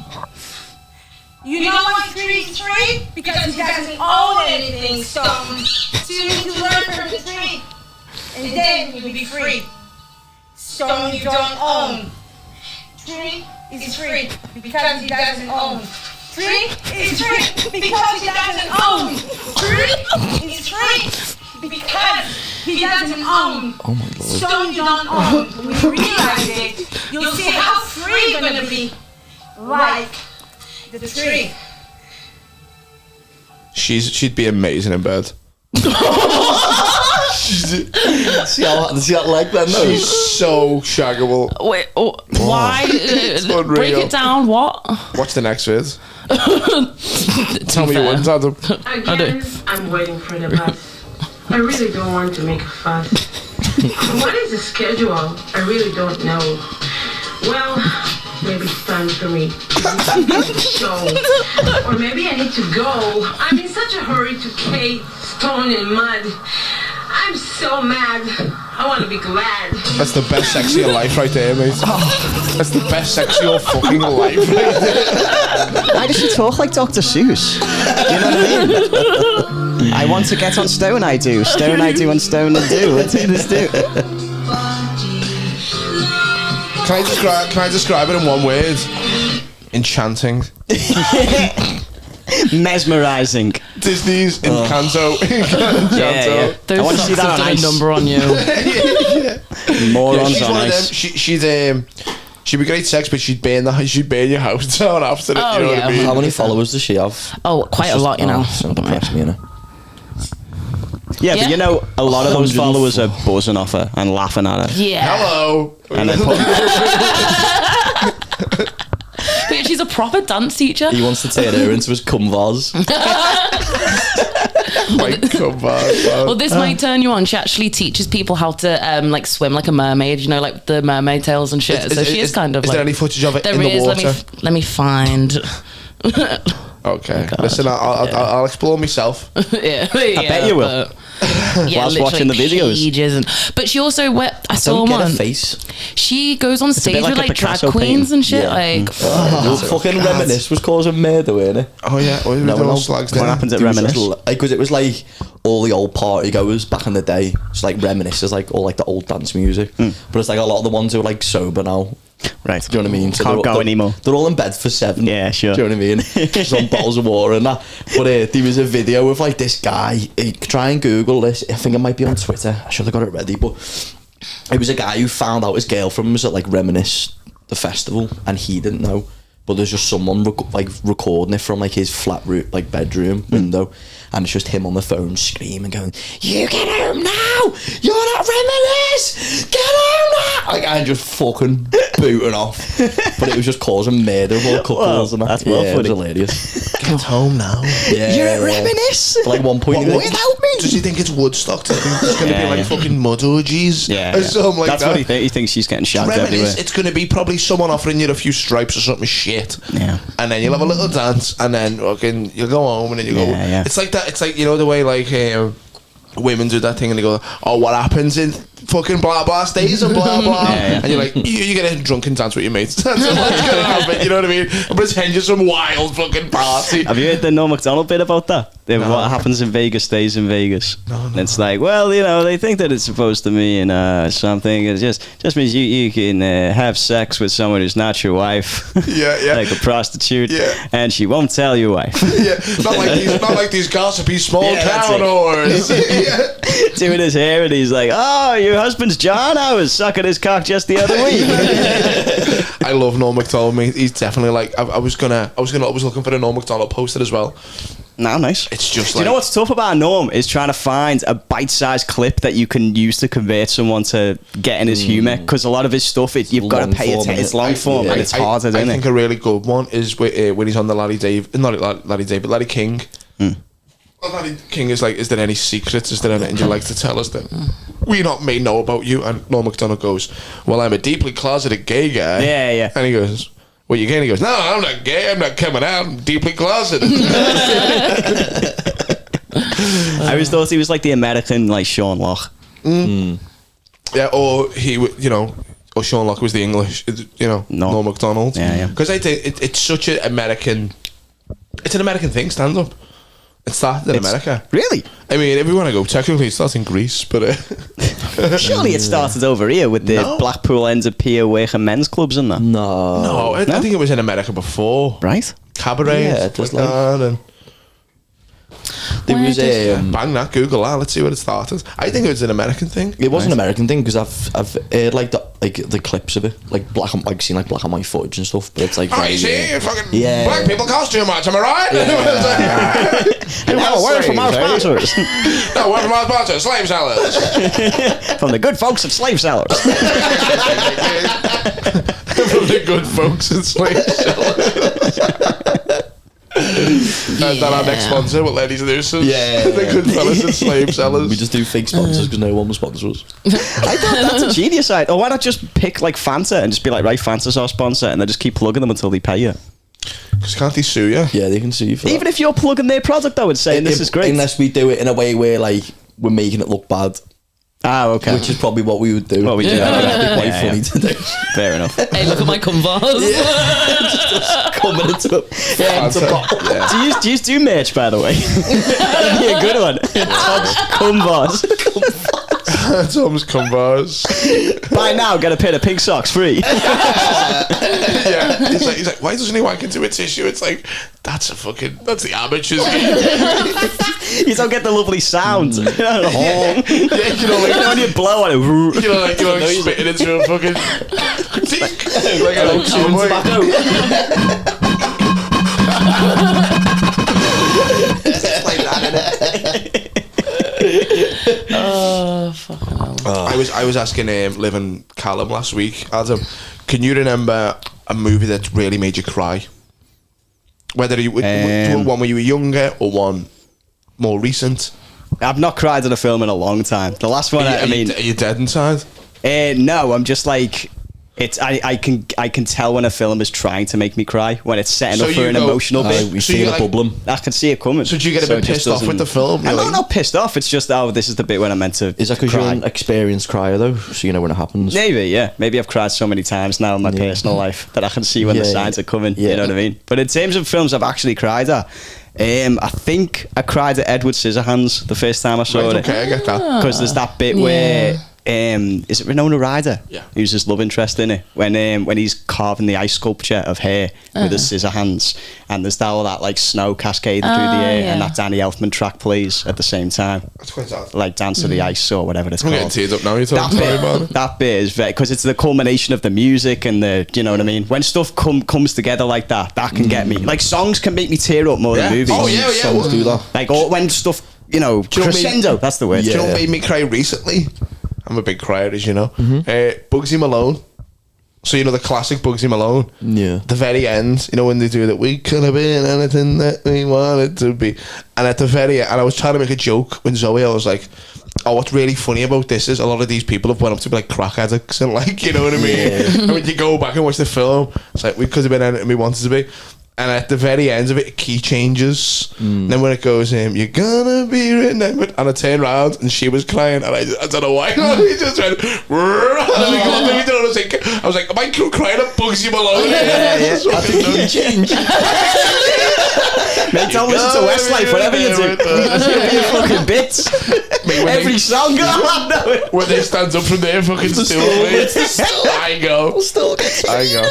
You know why the tree is free? Because it doesn't own anything, Stone. So you need to learn from the tree. And then you'll be free. Stone you don't own. Tree is free because it doesn't own. Tree is free because he doesn't own. Tree is free because he doesn't own. Oh my lord. Stone you don't own. When you realize it, you'll see how free you're gonna be. Like the tree. She'd be amazing in bed. See that leg then though? She's so shaggable. Wait, why? unreal. Break it down. What? Watch the next vid. Tell me your ones, Adam. Again, I'm waiting for the bus. I really don't want to make a fuss. What is the schedule? I really don't know. Well, maybe it's time for me to show. Or maybe I need to go. I'm in such a hurry to Kate, stone and mud. I'm so mad. I want to be glad. That's the best sex of your life right there, mate. That's the best sex of your fucking life right there. Why does she talk like Dr. Seuss? Do you know what I mean? I want to get on stone, I do. Stone, I do, and stone, I do. Let's do this, do. Can I describe it in one word? Enchanting. Mesmerizing. Disney's Encanto. Encanto. Yeah. I want to see that on a ice. number on you. Morons She's on one of them. ice. She'd be great sex, but she'd burn your house down after it. Oh, You know what yeah. I mean? How many followers does she have? Oh, quite a lot, you know. So depressed me, you know. Yeah, Yeah. but you know, a lot of those 104. followers are buzzing off her and laughing at her. Yeah. Hello. And they're putting, But she's a proper dance teacher. He wants to turn her into his cum vase. Like, come on. Well, this might turn you on. She actually teaches people how to like swim like a mermaid. You know, like the mermaid tails and shit. So she is kind of. Is like, there any footage of it There in the is. water? Let me find. Okay. Listen, I'll explore myself. Yeah, I bet you will. Whilst watching the videos. But she also I saw Don't get one. a face. She goes on stage like with a like drag Picasso queens painting. and shit. Yeah. Like, Well, fucking Reminisce was causing murder, weren't it? Oh, yeah. Oh, No one else slags what down. happens at It was Reminisce? just because it was like all the old party goers back in the day. It's like Reminisce is like all like the old dance music, but it's like a lot of the ones who are like sober now. Right. Do you know what I mean? Can't go anymore. They're all in bed for 7. Yeah, sure. Do you know what I mean? Just on bottles of water and that. But there was a video of like this guy. Try and Google this. I think it might be on Twitter. I should have got it ready. But it was a guy who found out his girlfriend was at like Reminisce, the festival, and he didn't know. but there's just someone recording it from like his flat roof, like bedroom window, and it's just him on the phone screaming, going, "You get home now! You're not reminisce! Get home now!" Like, I just fucking booting off. But it was just causing murder of all couples. And that's yeah, well it was funny. hilarious. Get home now. Yeah, You're at reminisce. But, like, one point, What, he what, was like, "Help me!" Does he think it's Woodstock? Does he think there's going to be like fucking mud orgies? Yeah, Or something like that's that? what he thinks. He thinks she's getting shagged everywhere. Reminisce, it's going to be probably someone offering you a few stripes or something shit. Yeah. And then you'll have a little dance, and then fucking you'll go home, and then you go. Yeah. It's like that. It's like, you know, the way like women do that thing, and they go, "Oh, what happens in fucking blah blah stays and blah blah," and you're like, you get a drunken dance with your mates. That's what's gonna happen. You know what I mean? And pretend you're some wild fucking party. Have you heard the Norm Macdonald bit about that? What happens in Vegas stays in Vegas. And it's like, well, you know, they think that it's supposed to mean something. It just means you can have sex with someone who's not your wife. Yeah. Like a prostitute. Yeah. And she won't tell your wife. Yeah, not like these gossipy small that's town it. whores. Doing his hair, and he's like, "Oh, your husband's John? I was sucking his cock just the other week." I love Norm Macdonald, mate. He's definitely like, I was looking for a Norm Macdonald poster as well. No, nice. It's just Do like, you know what's tough about Norm is trying to find a bite-sized clip that you can use to convert someone to getting his humour, because a lot of his stuff, you've got to long pay form, attention. innit? It's long form, and it's harder, I isn't think it? a really good one is when he's on the Larry King. Well, Larry King is like, "Is there any secrets? Is there anything you'd like to tell us that we may know about you?" And Norm Macdonald goes, "Well, I'm a deeply closeted gay guy." Yeah. And he goes, "Well, you gay?" And he goes, "No, I'm not gay. I'm not coming out. I'm deeply closeted." I always thought he was like the American, like, Sean Locke. Yeah, or or Sean Locke was the English, Norm Macdonald. Yeah. Because I think it's such an American thing, stand up. It started in America. Really? I mean, if we want to go, technically it starts in Greece, but... Surely it started over here with the Blackpool Ends of Pier Waker men's clubs and that. No, I think it was in America before. Right? Cabaret, Yeah, stuff just like that, and There was a... bang that, Google that, let's see where it started. I think it was an American thing. It was an American thing, because I've heard like the clips of it, like black and white footage and stuff. But it's like, Oh, you see, fucking Yeah. black people cost too much, am I right? And now a word from our sponsors. No, word from our sponsor, slave sellers. From the good folks at Slave Sellers. From the good folks in slave sellers. That our next sponsor, what ladies nuisance. Yeah. The good fellas and slave sellers. we just do fake sponsors because no one will sponsor us. I thought that's a genius idea. Or why not just pick like Fanta and just be like, right, Fanta's our sponsor, and then just keep plugging them until they pay you. Because can't they sue you? Yeah, they can sue you for Even that. if you're plugging their product, I would say this is great. Unless we do it in a way where like we're making it look bad. Ah, okay. Which is probably what we would do. What we do. That'd be quite Yeah, funny yeah. to do. Fair enough. Hey, look at my converse. Coming into a bottle. Do you do merch, by the way? That'd be a good one. Tom's Cumbars. Tom's Converse. Buy now, get a pair of pink socks free. Yeah. He's like, why doesn't he wank into a tissue? It's like, that's the amateurs. You don't get the lovely sound. Yeah, you know, like, When you blow on it. like spitting into a fucking critique. Like a cowboy. Like that, innit? Oh, fucking hell. I was asking Liv and Callum last week, Adam, can you remember a movie that really made you cry? Whether you one when you were younger or one more recent. I've not cried at a film in a long time. The last one, Are you dead inside? No, I'm just like... I can tell when a film is trying to make me cry, when it's setting So up for you an go- emotional bit. We So feel you're it like- bubbling. I can see it coming. So do you get a bit it just pissed off with the film? I'm You're not pissed off. It's just, this is the bit when I'm meant to Is that because cry. you're an experienced crier though? So you know when it happens? Maybe, yeah. Maybe I've cried so many times now in my personal life that I can see when the Yeah, signs yeah. are coming. Yeah. You know what I mean? But in terms of films I've actually cried at, I think I cried at Edward Scissorhands the first time I saw Right, it. okay, I get that. Because there's that bit where is it Winona Ryder? Yeah. Who's his love interest in it? When he's carving the ice sculpture of hair with his scissor hands, and there's all that like snow cascading through the air, and that Danny Elfman track plays at the same time. That's quite sad. Like Dance of the Ice or whatever it's I'm called. getting teared up now. You're talking about it. That bit is very, because it's the culmination of the music and the, you know what I mean? When stuff comes together like that can get me. Like songs can make me tear up more than movies. Oh yeah, yeah. Songs do that. Like when stuff, crescendo, that's the word. Do you know what made me cry recently? I'm a big crier, as you know. Bugsy Malone. So you know the classic Bugsy Malone? Yeah. The very end, you know when they do that, we could have been anything that we wanted to be. And at the very end, and I was trying to make a joke with Zoe, I was like, oh, what's really funny about this is a lot of these people have went up to be like crack addicts and like, you know what I mean? And when you go back and watch the film, it's like, we could have been anything we wanted to be. And at the very end of it, a key changes. Then when it goes, you're gonna be remembered. And I turned around and she was crying. And I don't know why. He just went, I was like, am I crying at Bugsy Malone? I think he changed. Mate, don't listen to Westlife, whatever you do. That's gonna be your fucking bits. Mate, Every song. When they stand up from their fucking stool, I go. I go.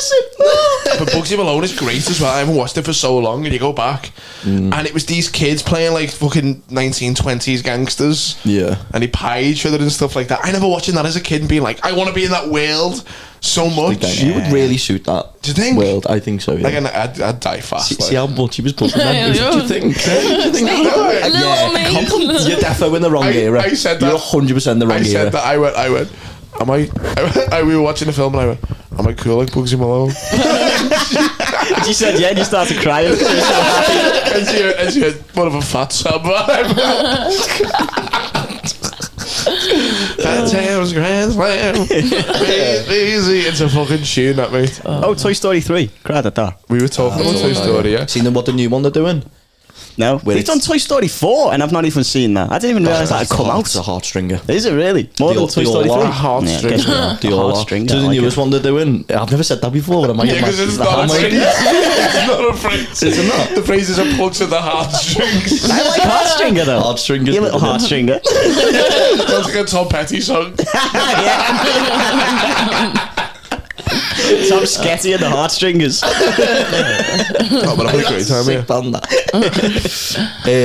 But Bugsy Malone is great as well. I haven't watched it for so long, and you go back, and it was these kids playing like fucking 1920s gangsters. Yeah. And they pie each other and stuff like that. I remember watching that as a kid and being like, I want to be in that world so much. You would really suit that. Do you think? World, I think so. Yeah. Like, I'd die fast. See how much he was pushing that. Do you think? You're definitely in the wrong era. I said that. You're 100% in the wrong era. I said that. I went. We were watching the film and I went, am I cool like Bugsy Malone? She said yeah, and you started crying. You were so happy. And she had one of a fat sub. That Tales Grand Slam. Easy. It's a fucking tune, that mate. Oh, Toy Story 3. Cried at that. We were talking about Toy Story, yeah. Seen them what the new one they're doing? No, we've done Toy Story 4 and I've not even seen that. I didn't even realise that had come out. It's a heartstringer. Is it really? More than Toy Story 3? Heartstringer. The newest one they're doing. I've never said that before, but I might. Yeah, because it's not a phrase. It's not a phrase. Is it not? The phrase is a plug to the heartstrings. I like heartstringer though. Heartstringer. You little heartstringer. Sounds like a Tom Petty song. Tom Sketty and the Heartstringers. Oh, but I had a great time, yeah.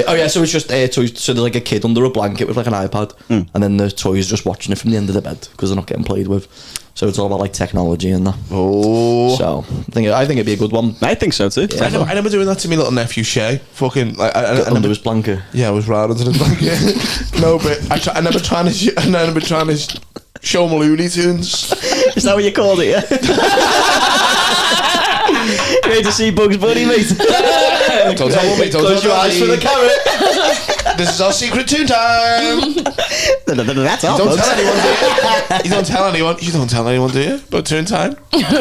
Oh yeah, so it's just so there's like a kid under a blanket with like an iPad, and then the toys just watching it from the end of the bed because they're not getting played with. So it's all about like technology and that. Oh, so I think it'd be a good one. I think so too. Yeah. I remember doing that to my little nephew Shay. Fucking like under his blanket. Yeah, I was right under his blanket. No, but I remember trying to show him Looney Tunes. Is that what you called it? Yeah. Great to see Bugs Bunny, mate. Don't tell me. Close your eyes for the carrot. This is our secret tune time. That's all. Don't tell anyone, do you? You don't tell anyone. You don't tell anyone, do you? About tune time. Tune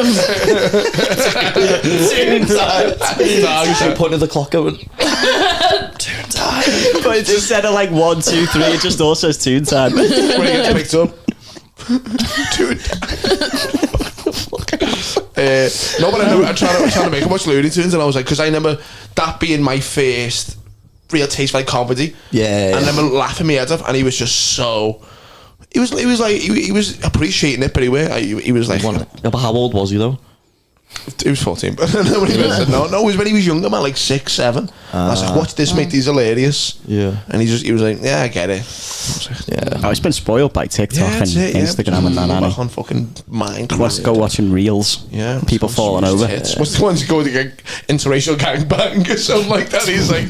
time. You're putting the clock going. Tune time. But instead of like 1, 2, 3, it just all says tune time. When it gets picked up. Tune time. No, but I'm trying to make him watch Looney Tunes, and I was like, because I remember that being my first real taste for like comedy. Yeah. And I remember laughing my head off, and he was just so. He was appreciating it, but he was like. Yeah, but how old was he though? He was 14, but no, it was when he was younger, man, like 6, 7. I was like, watch this, mate, these hilarious. Yeah. And he was like, yeah, I get it. Yeah. Oh, it's been spoiled by TikTok and Instagram and that, back on fucking Minecraft. Let's go watching reels. Yeah. People falling over. What's the ones going to get interracial gangbang or something like that? He's like,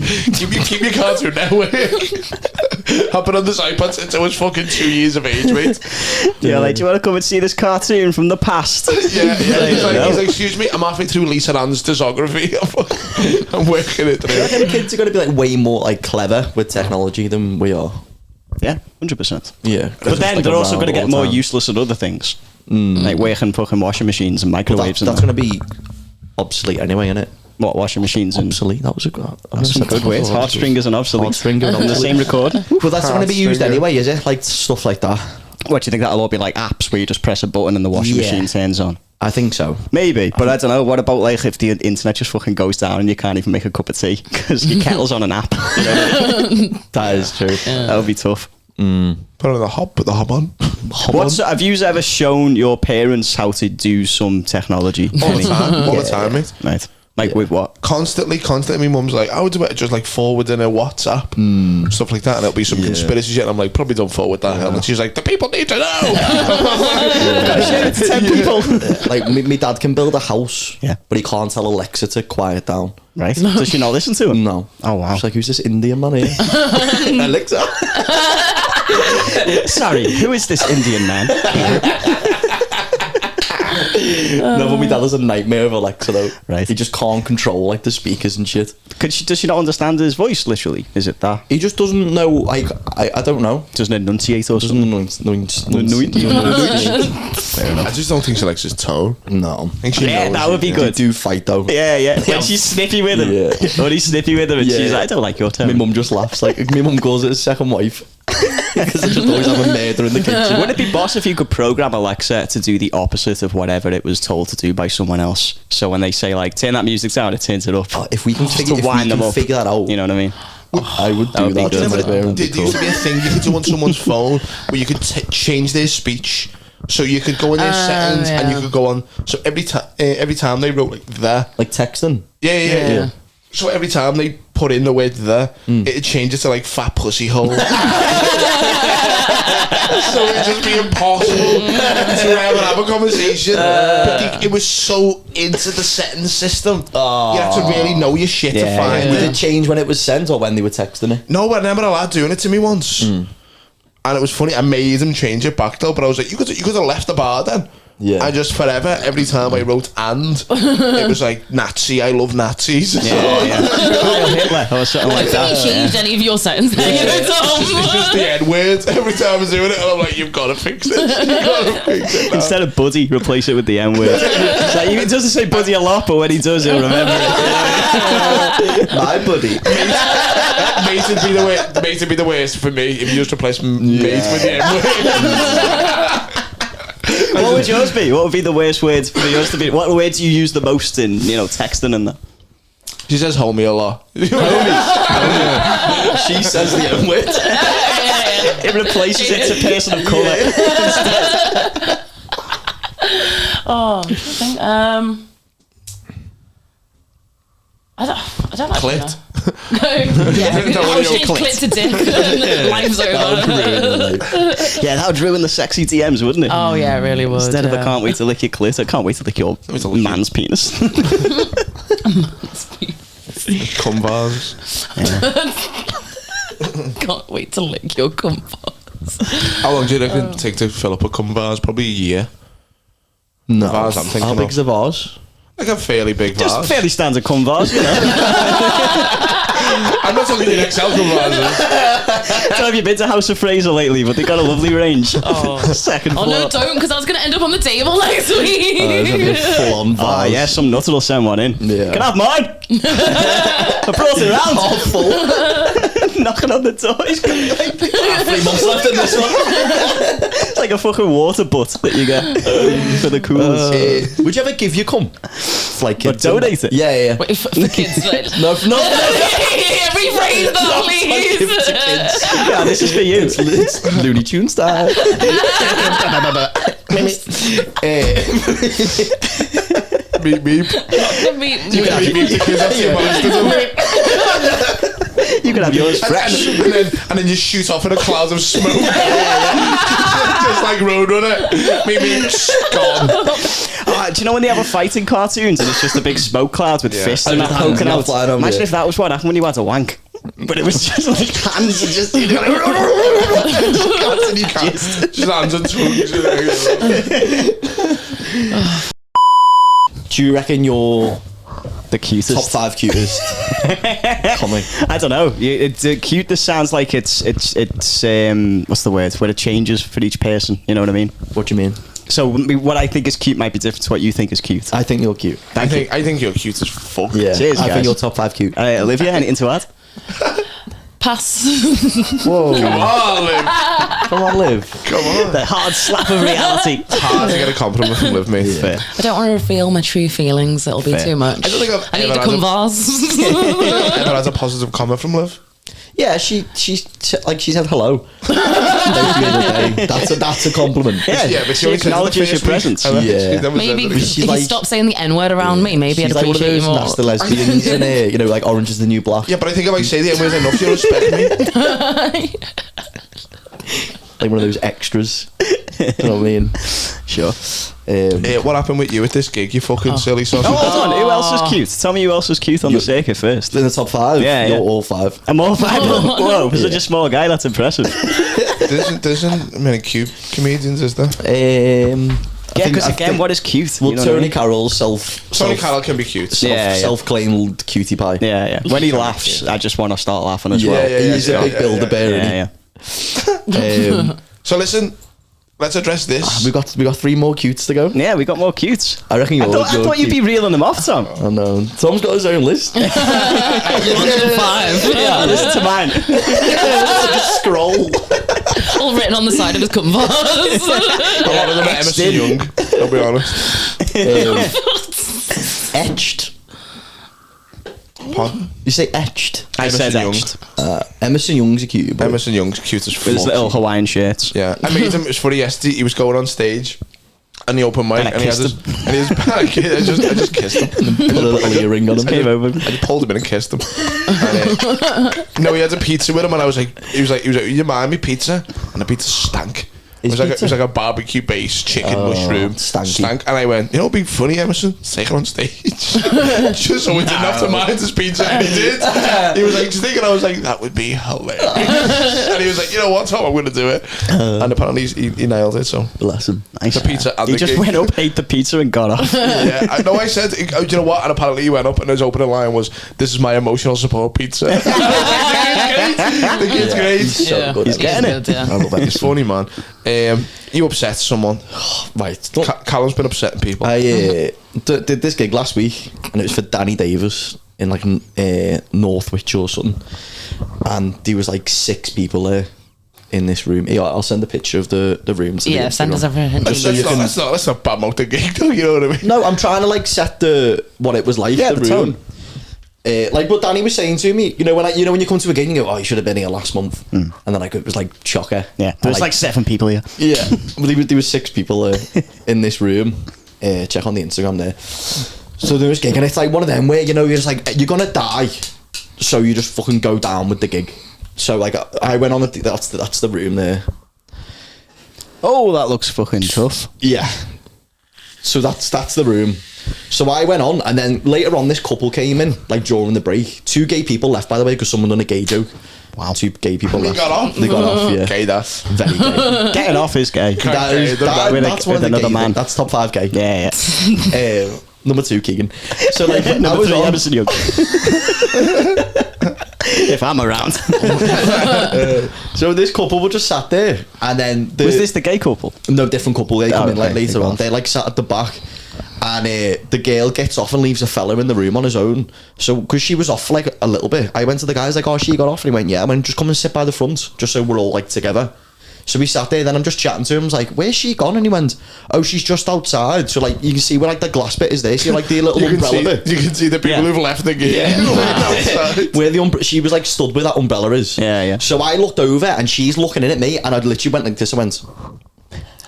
keep your cartoon network. Happened on this iPad since I was fucking 2 years of age, mate. Yeah, like, do you want to come and see this cartoon from the past? Yeah. He's like, excuse me, I'm halfway through Lisa Ann's discography. I'm working it through. I think the kids are going to be like way more like clever with technology than we are. Yeah, 100%. Yeah. But then they're also going to get more useless at other things. Like working fucking washing machines and microwaves. That's going to be obsolete anyway, isn't it? What, washing machines and obsolete? That was a good. That's some good words. Heartstringers and obsolete. Heartstringer on the same record. Well, that's going to be used anyway, is it? Like stuff like that. What, do you think that'll all be like apps where you just press a button and the washing machine turns on? I think so. Maybe, but I don't know. What about like if the internet just fucking goes down and you can't even make a cup of tea because your kettle's on an app? That is true. That would be tough. Put on the hob, put the hob on. Have you ever shown your parents how to do some technology? All the time, mate. Right. Like with what? Constantly. My mum's like, I would do it just like forwarding a WhatsApp, stuff like that, and it'll be some conspiracy shit. And I'm like, probably don't forward that. And she's like, the people need to know. It's 10 people. Like, my dad can build a house, Yeah. but he can't tell Alexa to quiet down. Right. Does she not listen to him? No. Oh, wow. She's like, who's this Indian man here? Alexa. Sorry, who is this Indian man? No, but my dad has a nightmare of Alexa, though. Right. He just can't control, like, the speakers and shit. Does she not understand his voice, literally? Is it that? He just doesn't know, like, I don't know. Doesn't enunciate or something? Fair enough. I just don't think she likes his tone. No. I think she Yeah, knows that would be They good. do fight, though. Yeah. When she's snippy with him. Yeah. When he's snippy with him and she's like, I don't like your tone. My mum just laughs. Like, my mum calls it his second wife. Because they just always have a murder in the kitchen. Wouldn't it be boss if you could program Alexa to do the opposite of whatever it was told to do by someone else? So when they say, like, turn that music down, it turns it up. Oh, if we can Just figure, to if we wind them can up. figure that out, You know what I mean? I would do would be that. good. to my parents. There used to be a thing you could do on someone's phone where you could change their speech. So you could go in their settings and you could go on. So every time they wrote like the. Like texting. Yeah. So every time they put in the word the, it'd change it to like fat pussy hole. So it'd just be impossible to ever have a conversation. But it was so into the settings system. You have to really know your shit to find Did it. it change when it was sent or when they were texting it? No, I remember a lad doing it to me once. And it was funny. I made him change it back though, but I was like, you could have left the bar then. Yeah. I just forever, every time I wrote and, it was like Nazi, I love Nazis. Heil Hitler or something like Have that. you changed any of your settings? It's just the N word every time I was doing it, and I'm like, you've got to fix it. You've got to fix it now. Instead of buddy, replace it with the N word. It's like, he doesn't say buddy a lot, but when he does, he'll remember it. My buddy. Mate would be the worst for me if you just replace mate with the N word. What would yours be? What would be the worst words for yours to be? What words do you use the most in, texting and that? She says homie a lot. She says the N word. It replaces it to person of colour. I think, I don't know. Clit. I'll change clit to dick. Life's over. Yeah, that would ruin the sexy DMs, wouldn't it? Oh yeah, it really would. Instead of I can't wait to lick your clit, I can't wait to lick your man's penis. Cum bars. Can't wait to lick your cum balls. How long do you reckon it take to fill up a cum vase? Probably a year. No. Vase I'm thinking How of. big's the vase? Like a fairly big vase. Just fairly standard cum vase, I'm not talking the XL cum vases. So have you been to House of Fraser lately? But they got a lovely range. Second floor. Oh no, don't, because I was going to end up on the table next week. There's a full-on vase. Oh yeah, some nutter will send one in. Yeah. Can I have mine? I brought it around. Half full. Knocking on the door. He's got like 3 months left in this one. it's like a fucking water butt that you get for the coolers. Would you ever give your cum? Like But donate it? Yeah. Wait, for kids. Like, No. rephrase that, please. Give it to kids. Yeah, this is for you. It's Looney Tunes style. Meep meep. You Meep meep the kids off your monsters. You can have yours fresh. And then you shoot off in a cloud of smoke. Just like Roadrunner. Meep meep. Gone. Do you know when they have a fight in cartoons and it's just a big smoke cloud with fists and that Hands poking now out? flying over Imagine you. if that was what happened when you had a wank. But it was just like hands and just Just hands and tongues. Do you reckon you're the cutest? top 5 cutest comic? I don't know. Cute. This sounds like it's what's the word? Where it changes for each person. You know what I mean? What do you mean? So what I think is cute might be different to what you think is cute. I think you're cute. I think you're cute as fuck. Yeah. Cheers, I guys. think you're top 5 cute. Olivia, anything to add? Pass. Whoa. Come on, Liv. Come on, Liv. Come on. The hard slap of reality. It's hard to get a compliment from Liv, mate. Fair. I don't want to reveal my true feelings. It'll be Fair. too much. I don't think I've I need ever to had come vase. Ever had a positive comment from Liv? Yeah, she said hello. The other day. That's a compliment. Yeah, but she acknowledges your presence. Yeah. Maybe if she's you like- stop saying the N-word around me, maybe I'd She's like one of appreciate you those more. nasty lesbians in here, you know, like Orange is the New Black. Yeah, but I think if I say the N-word enough, you'll respect me. Like one of those extras. You know what I mean? Sure. What happened with you at this gig, you fucking silly sausage? Oh, hold on. Who else was cute? Tell me who else was cute on the circuit first. In the top 5? Yeah, You're yeah. all 5. I'm all 5. Whoa, for such a small guy, that's impressive. There's many cute comedians, is there? Yeah, because again, what is cute? Well, You know what I Tony mean? Carroll's Tony Carroll can be cute. Yeah. self-claimed cutie pie. Yeah. When he laughs, I just want to start laughing as Yeah, well. he's a big Build-A-Bear. Yeah. So listen, let's address this. We got 3 more cutes to go. Yeah, we got more cutes. I reckon I thought you'd be reeling them off, Tom. I know. Tom's got his own list. Five. Yeah, listen to mine. Just scroll. All written on the side of his canvas. A lot of them are Emerson Young, I'll be honest. Etched. Pardon? You say etched. I said Young. etched. Emerson Young's a cutie boy. Emerson Young's cute as With his fuck. little Hawaiian shirts. Yeah, I made him. It was funny yesterday. He was going on stage, and he opened mic, And I and he had kissed his, and his back. I just kissed him. Put a little earring on him. Came over. I just pulled him in and kissed him. And, no, he had a pizza with him, and I was like, he was like, you mind me pizza? And the pizza stank. It was like a barbecue based chicken mushroom stanky. stank, and I went, you know, it'd be funny, Emerson, take it on stage, just so we didn't have to mind his pizza, and he did. He was like, do you think? And I was like, that would be hilarious. And he was like, you know what, Tom, I'm going to do it. And apparently he nailed it. So Bless him. Nice. the pizza and He the just gig. went up, ate the pizza, and got off. Yeah, I know. I said, oh, do you know what? And apparently he went up, and his opening line was, "This is my emotional support pizza." The kid's great. So good. He's getting it. Good, yeah. I love it. He's funny, man. You upset someone. Right. Callum's been upsetting people. I did this gig last week, and it was for Danny Davis in like Northwich or something, and there was like 6 people there in this room. Yeah, I'll send a picture of the room to Yeah, the send us Instagram. everything. Let's not badmouth the gig, though. You know what I mean? No, I'm trying to like set what it was like. Yeah, the the room. tone. Like what Danny was saying to me, when you come to a gig and you go, oh, you should have been here last month, and then like it was like chocker. Yeah, there was like 7 people here. Yeah, well, there was 6 people in this room. Check on the Instagram there. So there was gig, and it's like one of them where you're just like, you're gonna die, so you just fucking go down with the gig. So like I went on that's the room there. Oh, that looks fucking tough. Yeah. So that's the room. So I went on, and then later on, this couple came in, like during the break. 2 gay people left, by the way, because someone done a gay joke. Wow. 2 gay people left. They got off? They got off, yeah. Okay, that's Very gay. Getting off is gay. That's with one of the another gay, man. That's top 5 gay. Yeah, yeah. Number 2, Keegan. So like, I Number was 3, on. Emerson Young. If I'm around. So this couple were just sat there, and then Was this the gay couple? no different couple? They come in like okay, later they on. got They like sat at the back, and the girl gets off and leaves a fella in the room on his own. So because she was off like a little bit, I went to the guys like, "Oh, she got off," and he went, "Yeah." I went, "Just come and sit by the front, just so we're all like together." So we sat there. Then I'm just chatting to him. I was like, "Where's she gone?" And he went, "Oh, she's just outside." So like you can see where like the glass bit is there. See like the little umbrella bit. You can see the people Yeah. who've left the gig. Outside. Where the she was like stood where that umbrella is. Yeah, yeah. So I looked over and she's looking in at me, and I literally went like this. I went,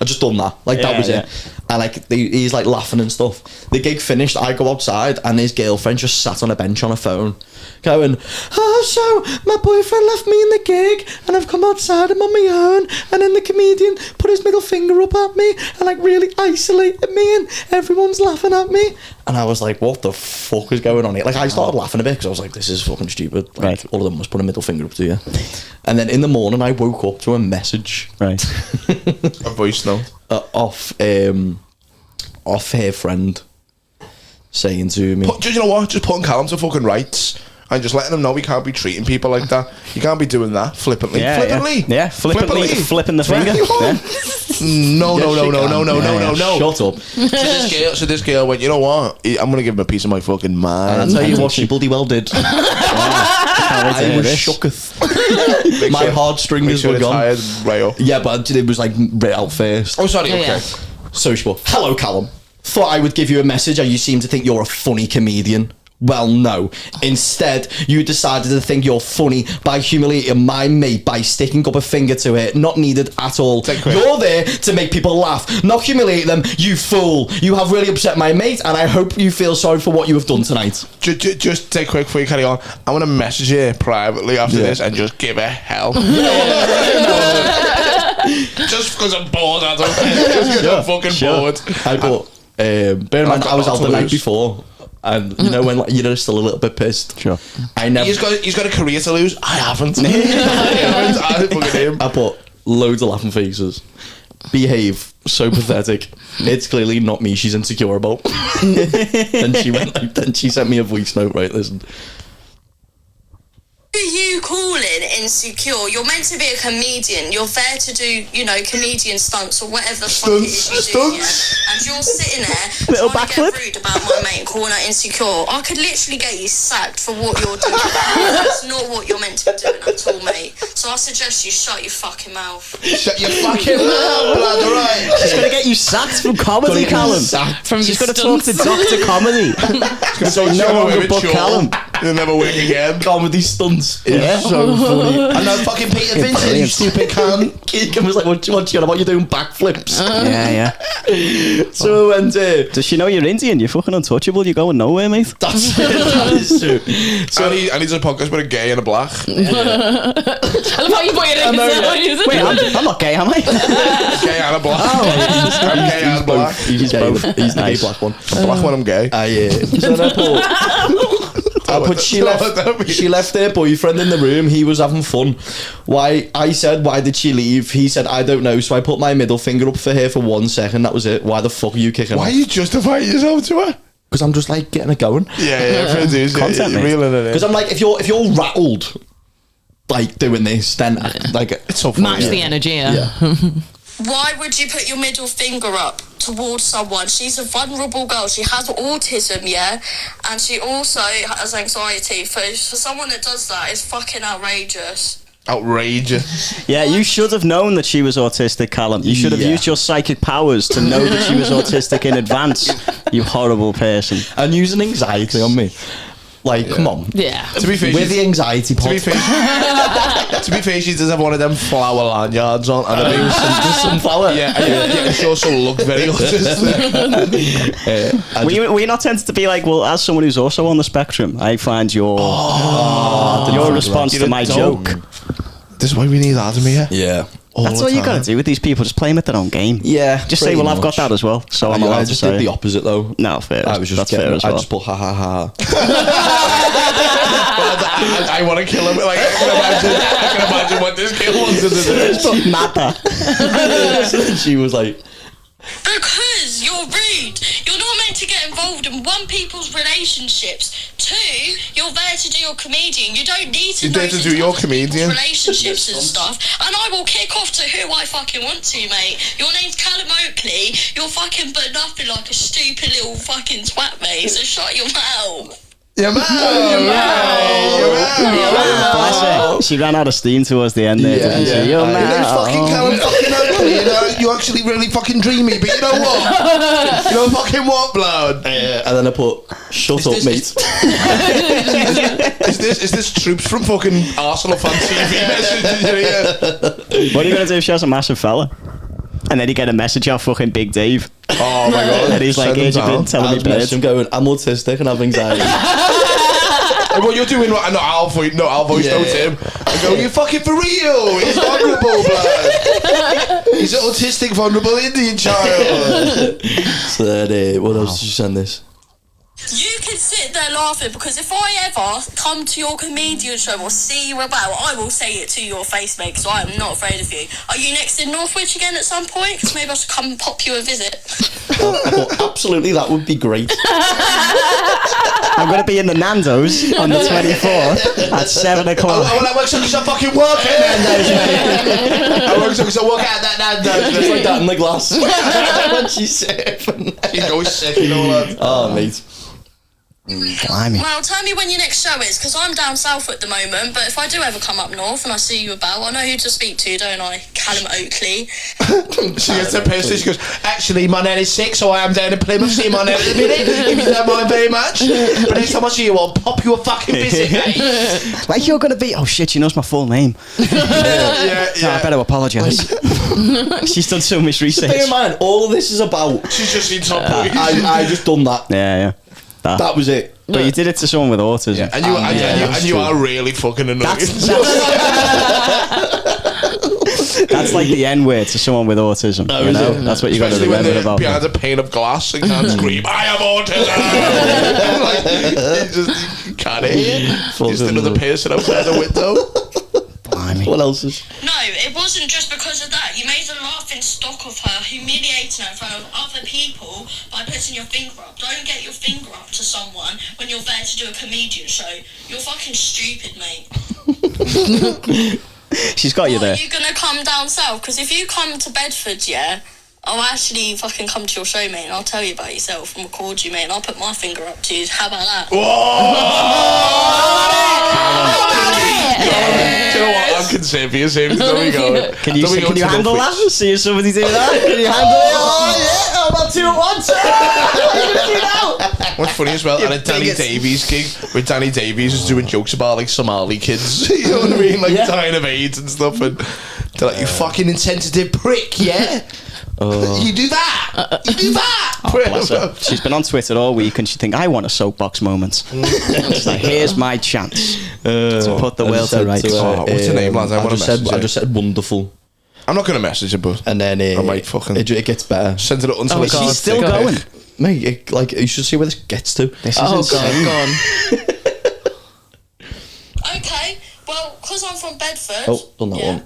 I just done that. Like that Yeah, was yeah. it. And like he's like laughing and stuff. The gig finished. I go outside, and his girlfriend just sat on a bench on a phone, going, "Oh, so my boyfriend left me in the gig, and I've come outside. I'm on my own, and then the comedian put his middle finger up at me and like really isolated me, and everyone's laughing at me." And I was like, "What the fuck is going on here?" Like I started laughing a bit because I was like, "This is fucking stupid." Like, Right. all of them must put a middle finger up to you. And then in the morning, I woke up to a message Right. A voice note. off her friend saying to me, Do you know what? Just putting Callum to fucking rights and just letting him know we can't be treating people like that. You can't be doing that flippantly. Yeah, flippantly. Yeah, flippantly. Flipping the finger. Anyone? Yeah. No. "Shut up." So this girl went, you know what? I'm gonna give him a piece of my fucking And mind. I tell you what, she bloody well did. I was this. shooketh. My heartstrings Make sure were it's gone. tired right up. Yeah, but it was like right out first. Oh, sorry. Yeah, Okay. yeah. So she was, "Hello, Callum. Thought I would give you a message, and you seem to think you're a funny comedian. Well, no. Instead, you decided to think you're funny by humiliating my mate by sticking up a finger to it. Not needed at all. You're there to make people laugh, not humiliate them, you fool. You have really upset my mate, and I hope you feel sorry for what you have done tonight. Just take quick before you carry on. I'm going to message you privately after this and just give a hell. Just because I'm bored, I don't care. Just because I'm fucking bored. I bought, bear in mind, I was out the night before. And you know when like, you're still a little bit pissed. Sure. He's got a career to lose. I haven't. I fucking him. I put loads of laughing faces. Behave. So pathetic. It's clearly not me she's insecure about. Then she sent me a voice note. Right, listen. Who are you calling insecure? You're meant to be a comedian. You're there to do, comedian stunts or whatever the fuck it is you do, yeah? And you're sitting there Little trying backflip. to get rude about my mate and calling her insecure. I could literally get you sacked for what you're doing. That's not what you're meant to be doing at all, mate. So I suggest you shut your fucking mouth. Shut your fucking mouth, blood, alright? She's going to get you sacked from comedy, Callum. She's going to talk to Dr. Comedy. So no one will book Callum. You'll never work again. Comedy stunts. Yeah. So funny. I know fucking Peter Vincent, you stupid cunt. Keegan was like, what you on about? You're doing backflips. Yeah. So when Does she know you're Indian? You're fucking untouchable. You're going nowhere, mate. that's it. That is true. So And he's a podcast with a gay and a black. I love how you put it in. Wait, I'm not gay, am I? Gay and a black. I'm gay and black. he's gay. both. He's the gay Nice. black one. I'm black when I'm gay. So then I put she left her boyfriend in the room. He was having fun. Why did she leave? He said, I don't know. So I put my middle finger up for her for 1 second. That was it. Why the fuck are you kicking Why off? are you justifying yourself to her? Because I'm just like getting it going. Yeah, produce Content, mate. reeling it in. Because I'm like, if you're rattled like doing this, then like It's so funny. Match the energy. Yeah. Why would you put your middle finger up towards someone? She's a vulnerable girl. She has autism, yeah? And she also has anxiety. For someone that does that, it's fucking outrageous. Outrageous. Yeah, you should have known that she was autistic, Callum. You should have used your psychic powers to know that she was autistic in advance. You horrible person. and using anxiety on me. Like, come on. Yeah. To be fair, With the anxiety to pot. be fair, she does have one of them flower lanyards on, and I think Just sunflower. yeah, she also looked very autistic. We're not tempted to be like, well, as someone who's also on the spectrum, I find your response to my joke. This is why we need Adam here. Yeah. That's what you got to do with these people. Just play them at their own game. Yeah. Just say, well, I've got that as well. So I'm allowed I to just say did the it. opposite though. No, fair. I was just That's getting, fair as well. I just put ha ha ha. I want to kill him. Like I can imagine what this kid wants to do. Nada. She was like, Because you're rude. You're not meant to get involved in one, people's relationships. Two, you're there to do your comedian. You don't need to You're know there to into do your other comedian. people's relationships and stuff. And I will kick off to who I fucking want to, mate. Your name's Callum Oakley. You're fucking but nothing like a stupid little fucking twat, mate. So shut your mouth. Yeah, man. Bless her. She ran out of steam towards the end there, didn't she? You're Your name's mad. fucking Callum fucking Oakley. You know, you're actually really fucking dreamy, but you know what? You know fucking what, blood? and then I put, shut up, mate. Is this troops from fucking Arsenal fan TV messages here? What are you going to do if she has a massive fella? And then you get a message off fucking Big Dave. Oh my god. And he's like, here's your been telling me I'm birds. going, I'm autistic and have anxiety. And what you're doing, right? I'll voice note him. I go, you fucking for real? He's vulnerable, blood. He's an autistic, vulnerable Indian child. So then, what else did you send this? You can sit there laughing because if I ever come to your comedian show or see you about, I will say it to your face, mate, because I am not afraid of you. Are you next in Northwich again at some point? Because maybe I should come and pop you a visit. Well, absolutely, that would be great. I'm going to be in the Nando's on the 24th at 7 o'clock. I work so because I fucking work at Nando's, mate. I work so because I work at that Nando's. Just like that in the glass. When she's sick. She's always sick, you know, lad. Oh, mate. Blimey. Well, tell me when your next show is, because I'm down south at the moment, but if I do ever come up north and I see you about, I know who to speak to, don't I? Callum Oakley. She gets a person, she goes, actually, my nan is sick, so I am down in Plymouth, see my nan in a minute, if you don't mind very much. But next time I see you, I'll pop you a fucking visit, mate. Like, you're going to be... Oh, shit, she knows my full name. Yeah. No, I better apologise. She's done so much research. Bear in mind, all of this is about... She's just seen Top Boys. I just done that. Yeah. That was it. But you did it to someone with autism. Yeah, and you are really fucking annoying. That's like the N word to someone with autism. You know? That's what you got to remember about. Behind a pane of glass and can't scream, I have autism! Like, you can't hear. Just another person outside the window. What else is... No, it wasn't just because of that. You made a laughing stock of her, humiliating her in front of other people by putting your finger up. Don't get your finger up to someone when you're there to do a comedian show. You're fucking stupid, mate. She's got you there. Are you going to come down south? Because if you come to Bedford, yeah, I'll actually fucking come to your show, mate, and I'll tell you about yourself and record you, mate, and I'll put my finger up to you. How about that? Do you know what? I'm concerned for you, Sam. There we go. Can you handle that? See if somebody do that? Can you handle it? Oh, yeah. I'm about 2 at once. What are you going to do now? What's funny as well, at a Danny Davies gig, where Danny Davies was doing jokes about, like, Somali kids. You know what I mean? Like, dying of AIDS and stuff. And they're like, you fucking insensitive prick, yeah? You do that. You do that. Oh, bless her. She's been on Twitter all week and she think I want a soapbox moment. She's like, here's my chance to put the world to rights. What's her name, lads? I just said wonderful. I'm not going to message her, but and then I might fucking it gets better. Send it until is she still going? Mate, you should see where this gets to. This is insane. Go on. Okay, well, because I'm from Bedford... Oh, done that one.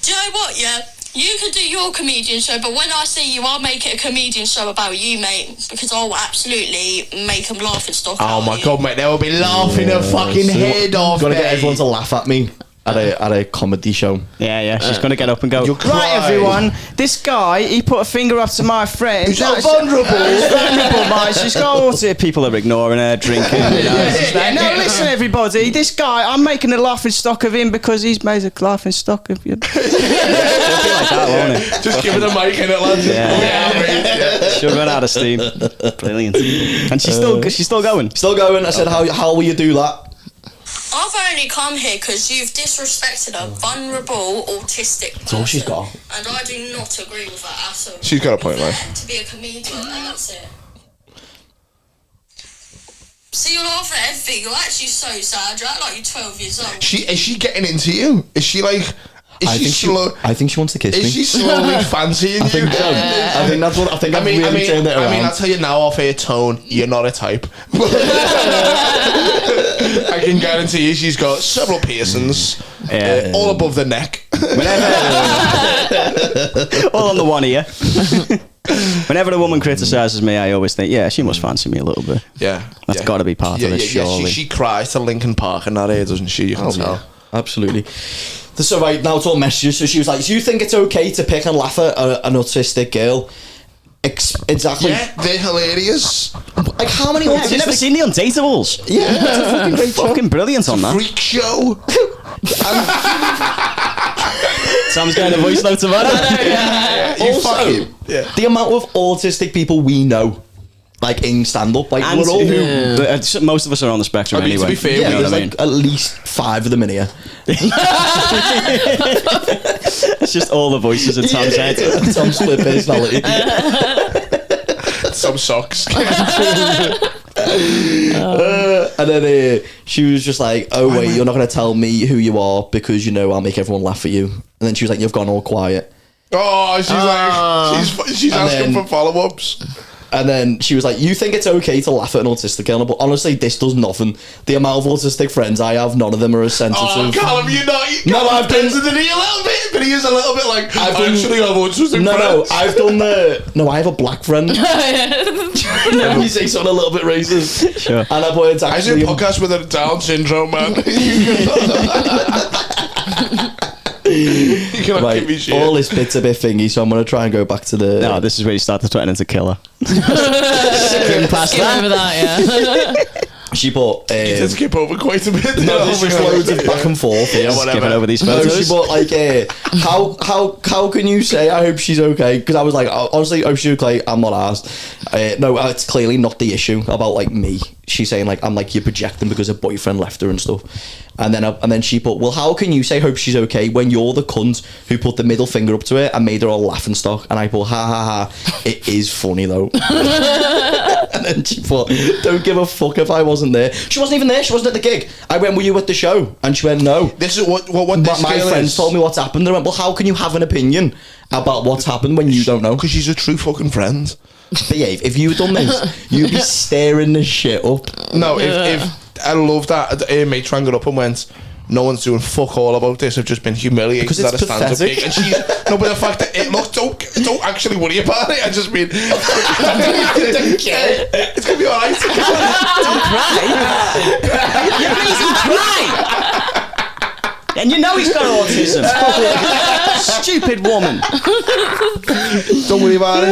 Do you know what, yeah? You can do your comedian show, but when I see you, I'll make it a comedian show about you, mate, because I'll absolutely make them laugh and stuff. Oh my god, mate, they will be laughing their fucking head off. I'm gonna get everyone to laugh at me at a comedy show. Yeah. She's going to get up and go, You'll right, cry. everyone, this guy, he put a finger up to my friend. He's not vulnerable. He's vulnerable, mate. She's got autism. People are ignoring her, drinking. You know. She's like, no, listen, everybody, this guy, I'm making a laughing stock of him because he's made a laughing stock of you. It'll be like that, won't it? Just give it a mic in it, lads. Yeah. She'll run out of steam. Brilliant. And she's still going. Still going. I said, how will you do that? I've only come here because you've disrespected a vulnerable autistic person. That's all she's got. And I do not agree with that at all. She's got a point, You're mate. there to be a comedian, and that's it. See, you're laughing at everything. You're actually so sad. You act like you're 12 years old. Is she getting into you? Is she like... I think she wants to kiss me. Is she slowly fancying you? I think so. I think that's what I think. I've really turned it around. I mean, I'll tell you now off air tone, you're not a type. I can guarantee you she's got several piercings, all above the neck. All on the one ear. Whenever a woman criticises me, I always think, yeah, she must fancy me a little bit. Yeah. That's got to be part of it, surely. She cries to Linkin Park in that ear, doesn't she? You can tell. Yeah, absolutely. So right now it's all messages. So she was like, "Do you think it's okay to pick and laugh at an autistic girl?" Exactly. Yeah, they're hilarious. Like how many? Have you never seen the Undateables? Yeah, that's a fucking great show. Fucking brilliant on that. Freak show. Sam's getting a voice note about it. Also, the amount of autistic people we know, like in stand-up, like And we're all most of us are on the spectrum I mean, anyway. to be fair, yeah, you know there's what I mean? like at least 5 of them in here. It's just all the voices in Tom's head. Tom split personality. Some socks. And then she was just like, "Oh wait, you're not going to tell me who you are because you know I'll make everyone laugh at you." And then she was like, "You've gone all quiet." Oh, she's like, she's asking for follow-ups. And then she was like, "You think it's okay to laugh at an autistic girl, but honestly, this does nothing. The amount of autistic friends I have, none of them are as sensitive." Oh, Callum, you're not. No, I've done it a little bit, but he is a little bit like. I've done, actually, I've autistic no, friends. I've done the. No, I have a black friend. Whenever you say something a little bit racist, Sure. and I put it's I actually. do a podcast with a Down syndrome man. You cannot Right, give me shit. all this bit's a bit thingy, so I'm going to try and go back to the... No, this is where you start threatening to kill her. Skim past Skip that. over that, yeah. She bought... You did skip over quite a bit. no, there's just loads of back and forth. Yeah, Skipping whatever. over these No, photos. she bought like how can you say I hope she's okay? Because I was like, honestly, I hope she's okay. I'm not asked. No, it's clearly not the issue about like me. She's saying like I'm like you're projecting because her boyfriend left her and stuff. And then she put, well, how can you say hope she's okay when you're the cunt who put the middle finger up to her and made her all laughing stock? And I put, ha ha ha, it is funny though. And then she put, don't give a fuck if I wasn't there. She wasn't even there. She wasn't at the gig. I went, were you at the show? And she went, no. This is what this My girl friends is. told me what's happened. I went, well, how can you have an opinion about what's happened when you don't know? Because she's a true fucking friend. Behave. If you had done this, you'd be staring this shit up. No, if I love that mate rang her up and went, no one's doing fuck all about this. I've just been humiliated Because at it's a stand-up pathetic. gig. And she's no, but the fact that it look don't actually worry about it. I just mean it's gonna be alright. Cry. And you know he's got autism. Stupid woman. Don't worry about it.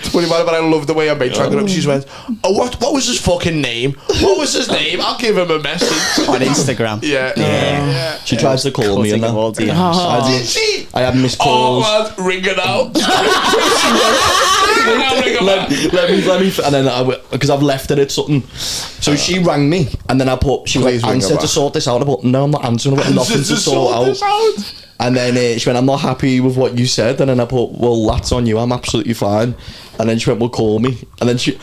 Don't worry about it. But I love the way I made rang her up. She went, oh, what was his fucking name? What was his name? I'll give him a message On Instagram. Yeah. She tries to call me and Cutting of all DMs. Did she? I had missed Oh calls. man, ring it out. Let me, and then because I've left it at something. So she rang me, and then I put, she was Please like, ring her answer back. to sort this out. I put, no, I'm not answering. I've got nothing to sort this out. out. And then she went, I'm not happy with what you said. And then I put, well, that's on you. I'm absolutely fine. And then she went, well, call me. And then she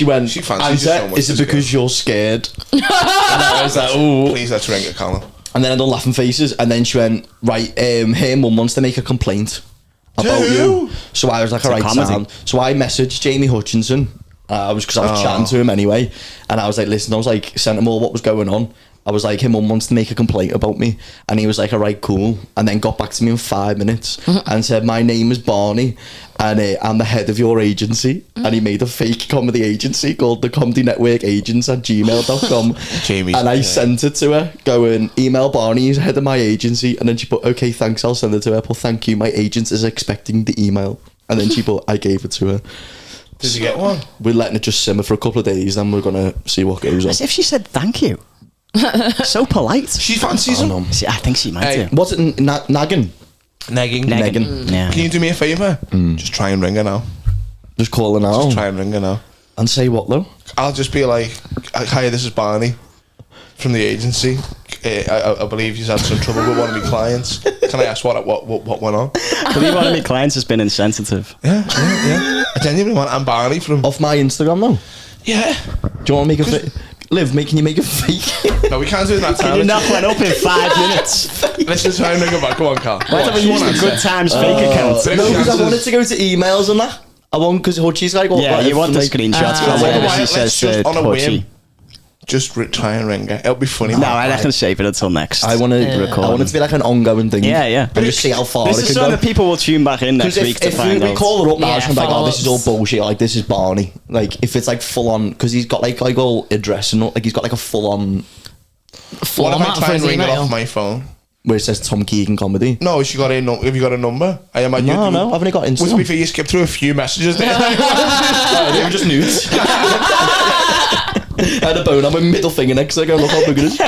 went, She fancies you answer, so much, is it this because you're scared? And I was like, oh. Please let's ring it, Callum. And then I done laughing faces, and then she went, right, her mum wants to make a complaint about To you. who? So I was like, alright, comedy. sound. So I messaged Jamie Hutchinson, because I was chatting to him anyway, and I was like, listen, I was like, sent him all what was going on. I was like, her mum wants to make a complaint about me, and he was like, alright, cool, and then got back to me in 5 minutes and said, my name is Barney, and I'm the head of your agency, and he made a fake comedy agency called the Comedy Network Agents at gmail.com. Jamie's and I okay. sent it to her, going, email Barney, he's head of my agency, and then she put, okay, thanks, I'll send it to her. But thank you, my agent is expecting the email. And then she put, I gave it to her. Did you get one? We're letting it just simmer for a couple of days, then we're gonna see what goes on. As if she said thank you. So polite. She fancies him. See, I think she might Hey. do. What's it, nagging? Negging. Negging. Yeah. Can you do me a favour? Just try and ring her now. Just call her now. Just try and ring her now. And say what though? I'll just be like, hi, this is Barney from the agency. I believe he's had some trouble with one of my clients. Can I ask what went on? I believe one of my clients has been insensitive. Yeah. I genuinely want. I'm Barney from. Off my Instagram though. Yeah. Do you want to make a fake? Liv, can you make a fake? No, we can't do that Can time. you knock one up in 5 minutes? Let's just try and ring her back. Come on, Carl. Why don't we use the good times fake account? But if No, she because I answers- wanted to go to emails and that. I want, because Hutchie's like, Yeah, you want the like, screenshots You know from what, whatever why- she let's says just to on a Hutchie. whim, just try and ring her. It'll be funny. No, I reckon save it until next. I want to record. I want it to be like an ongoing thing. Yeah, yeah. And just see how far This it is can so go. that people will tune back in next Because week to if find we out. call her up now, Yeah, she's gonna be like, oh, this is all follow-ups. bullshit. Like, this is Barney. Like, if it's like full on, because he's got like all address and all, like he's got like a full on What if I Format try for and his ring her email. off my phone? where it says Tom Keegan comedy. No, has she got a have you got a number? I imagine. No, I've only got Instagram. Was it before you skipped through a few messages there? They were just nudes. I had a bone on my middle finger next to go, look how big it is.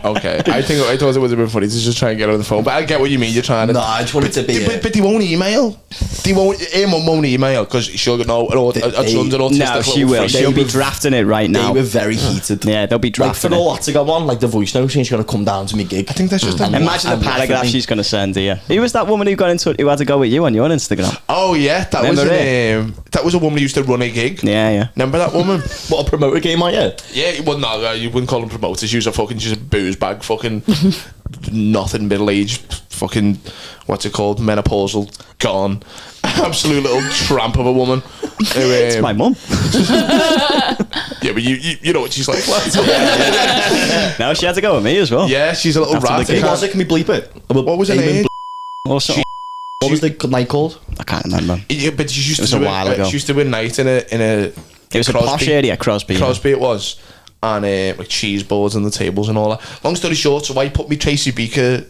Okay, I thought it would have been funny to just try and get her on the phone, but I get what you mean. You're trying to. No, I just wanted to be. But they won't email. Eamonn won't email because she'll know a son's an autistic. No, she little will. freak. She'll be were- drafting it right They now. were very heated. Yeah, they'll be Like, drafting for it. all that to go on, like the voice note saying she's going to come down to me gig. I think that's just. Imagine the I'm paragraph laughing. she's going to send to you. Who was that woman who got into it, who had to go with you on your Instagram? Oh yeah, that was that was a woman who used to run a gig. Yeah, yeah. Remember that woman? What, a promoter game I had? Yeah, well, no, you wouldn't call them promoters. She's a booze bag, fucking nothing, middle-aged, fucking what's it called, menopausal, gone, absolute little tramp of a woman. It's my mum. Yeah, but you know what she's like. Lad. No, she had to go with me as well. Yeah, she's a little After rat. the Who gig. was it? Can we bleep it? What was her Eamonn name? Also, What was the night called? I can't remember. Yeah, but she used It was to a do while ago. She used to do a night in a. It was a posh area, Crosby. yeah. Crosby it was, and like cheese boards on the tables and all that. Long story short, so I put me Tracy Beaker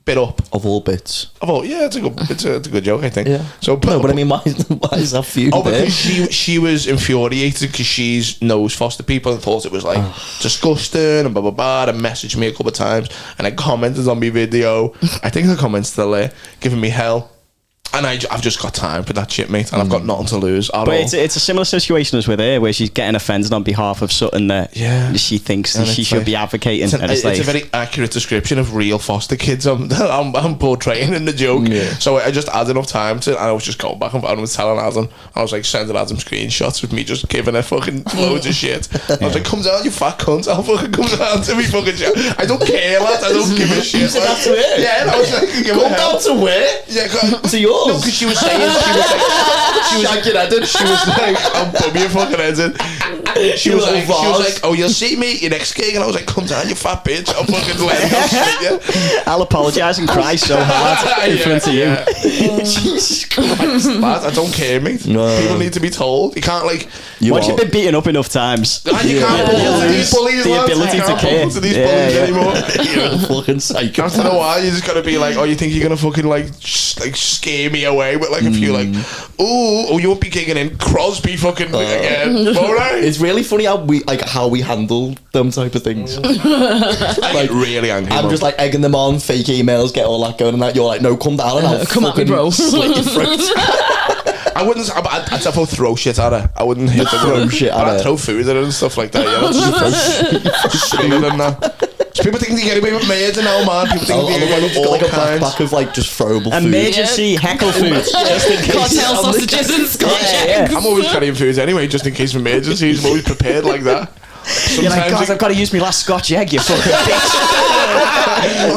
bit up. Of all bits. Yeah, it's a good joke, I think. Yeah. So, no, but I mean, why is that feud there? Because she was infuriated because she knows foster people and thought it was like disgusting and blah blah blah, and messaged me a couple of times and then commented on my video. I think the comment's still there, giving me hell. And I've just got time for that shit, mate, and I've got nothing to lose at all. But it's a similar situation as with her, where she's getting offended on behalf of something that she thinks that she should be advocating. It's a very accurate description of real foster kids I'm portraying in the joke. Yeah. So I just had enough time to, and I was just going back and I was telling Adam, I was like sending Adam screenshots of me just giving her fucking loads of shit. I was like, come down, you fat cunt, I'll fucking come down to me fucking shit. I don't care, lad, I don't give a shit. You said that to her? Yeah, and I was like, come down to where? Yeah, to yours? No, because she was saying, she was like, I'll put me a fucking head in. She was like, oh, you'll see me at your next gig, and I was like, come down, you fat bitch, I'll fucking let you. I'll apologise and cry so hard in front of you. Jesus Christ, lad, I don't care, mate. No. People need to be told. You can't like. Once you've been beaten up enough times, you can't pull these bullies, the ability to care. To these bullies anymore. You're a fucking psycho. I don't know why. You just gotta be like, oh, you think you're gonna fucking like scare me away? But like, if you're like, oh, you won't be kicking in Crosby fucking again. Alright. It's really funny how we handle them type of things. Like really angry. I'm just like egging them on, fake emails, get all that going, and that you're like, no, come down and I'll come at me, bro. slit your throat. I'd definitely throw shit at her. I wouldn't hit the throw shit at her. I'd throw food at her and stuff like that. Yeah, people think they get away with murder now, man. People think they get away with all like a kinds. backpack of like just throwable food. Emergency heckle food. Just in case. Cocktail sausages and scotch eggs. I'm always carrying food anyway, just in case of emergencies. I'm always prepared like that. You're like, guys, I've got to use my last scotch egg, you fucking bitch.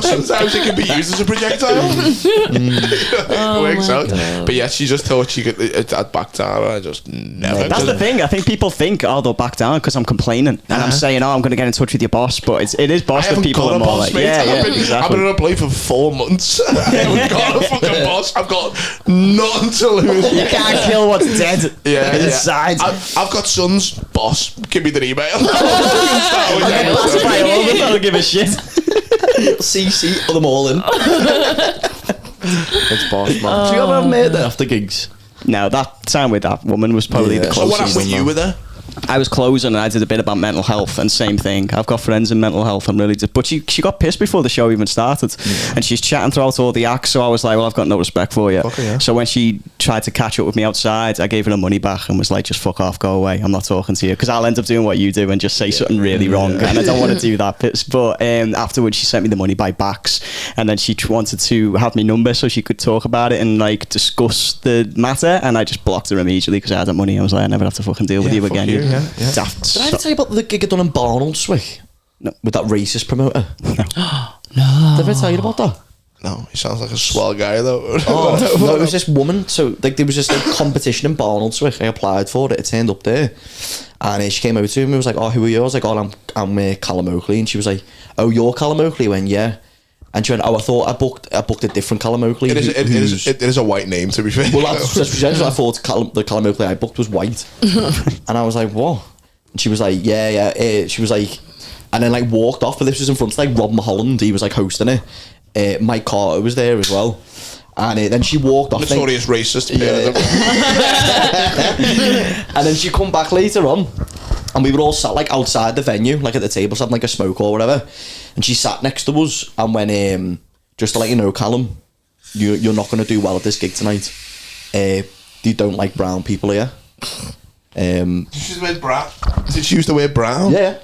Sometimes it can be used as a projectile. It works out. God. But yeah, she just thought she could I'd back down, and I just never. That's the thing. I think people think, oh, they'll back down because I'm complaining and I'm saying, oh, I'm going to get in touch with your boss, but it is boss that people are more like. Exactly. I've been unemployed for 4 months. I haven't got a fucking boss. I've got nothing to lose. You can't kill what's dead. Inside. I've got sons. Boss, give me the email. I don't give a shit. CC, put them all in. It's boss, man. Do you ever have made that after gigs? No, that time with that woman was probably the closest. So what happened when you were there? I was closing and I did a bit about mental health, and same thing. I've got friends in mental health. I'm really but she got pissed before the show even started, and she's chatting throughout all the acts. So I was like, well, I've got no respect for you. Okay, yeah. So when she tried to catch up with me outside, I gave her the money back and was like, just fuck off, go away. I'm not talking to you, because I'll end up doing what you do and just say something really wrong, and I don't want to do that. But afterwards, she sent me the money by backs, and then she wanted to have my number so she could talk about it and like discuss the matter, and I just blocked her immediately because I had that money. I was like, I never have to fucking deal with you again. Daft. Did I ever tell you about the gig I done in Barnoldswick? No. With that racist promoter? No. Did I ever tell you about that? No, he sounds like a swell guy though. Oh, no, it was this woman. So like there was this like competition in Barnoldswick. I applied for it. It turned up there, and she came over to me and was like, "Oh, who are you?" I was like, "Oh, I'm Callum Oakley," and she was like, "Oh, you're Callum Oakley?" I went, "Yeah." And she went, "Oh, I thought I booked a different Callum Oakley." It is a white name, to be fair. Well, that's I thought the Callum Oakley I booked was white, and I was like, "What?" And she was like, yeah. She was like, and then like walked off. But this was in front of like Rob Mulholland. He was like hosting it. Mike Carter was there as well. And then she walked off. Notorious racist. Yeah. And then she come back later on, and we were all sat like outside the venue, like at the table, having like a smoke or whatever. And she sat next to us and went, just to let you know, Callum, you're not going to do well at this gig tonight. You don't like brown people here. Did she use the word brown? Did she use the word brown? Yeah.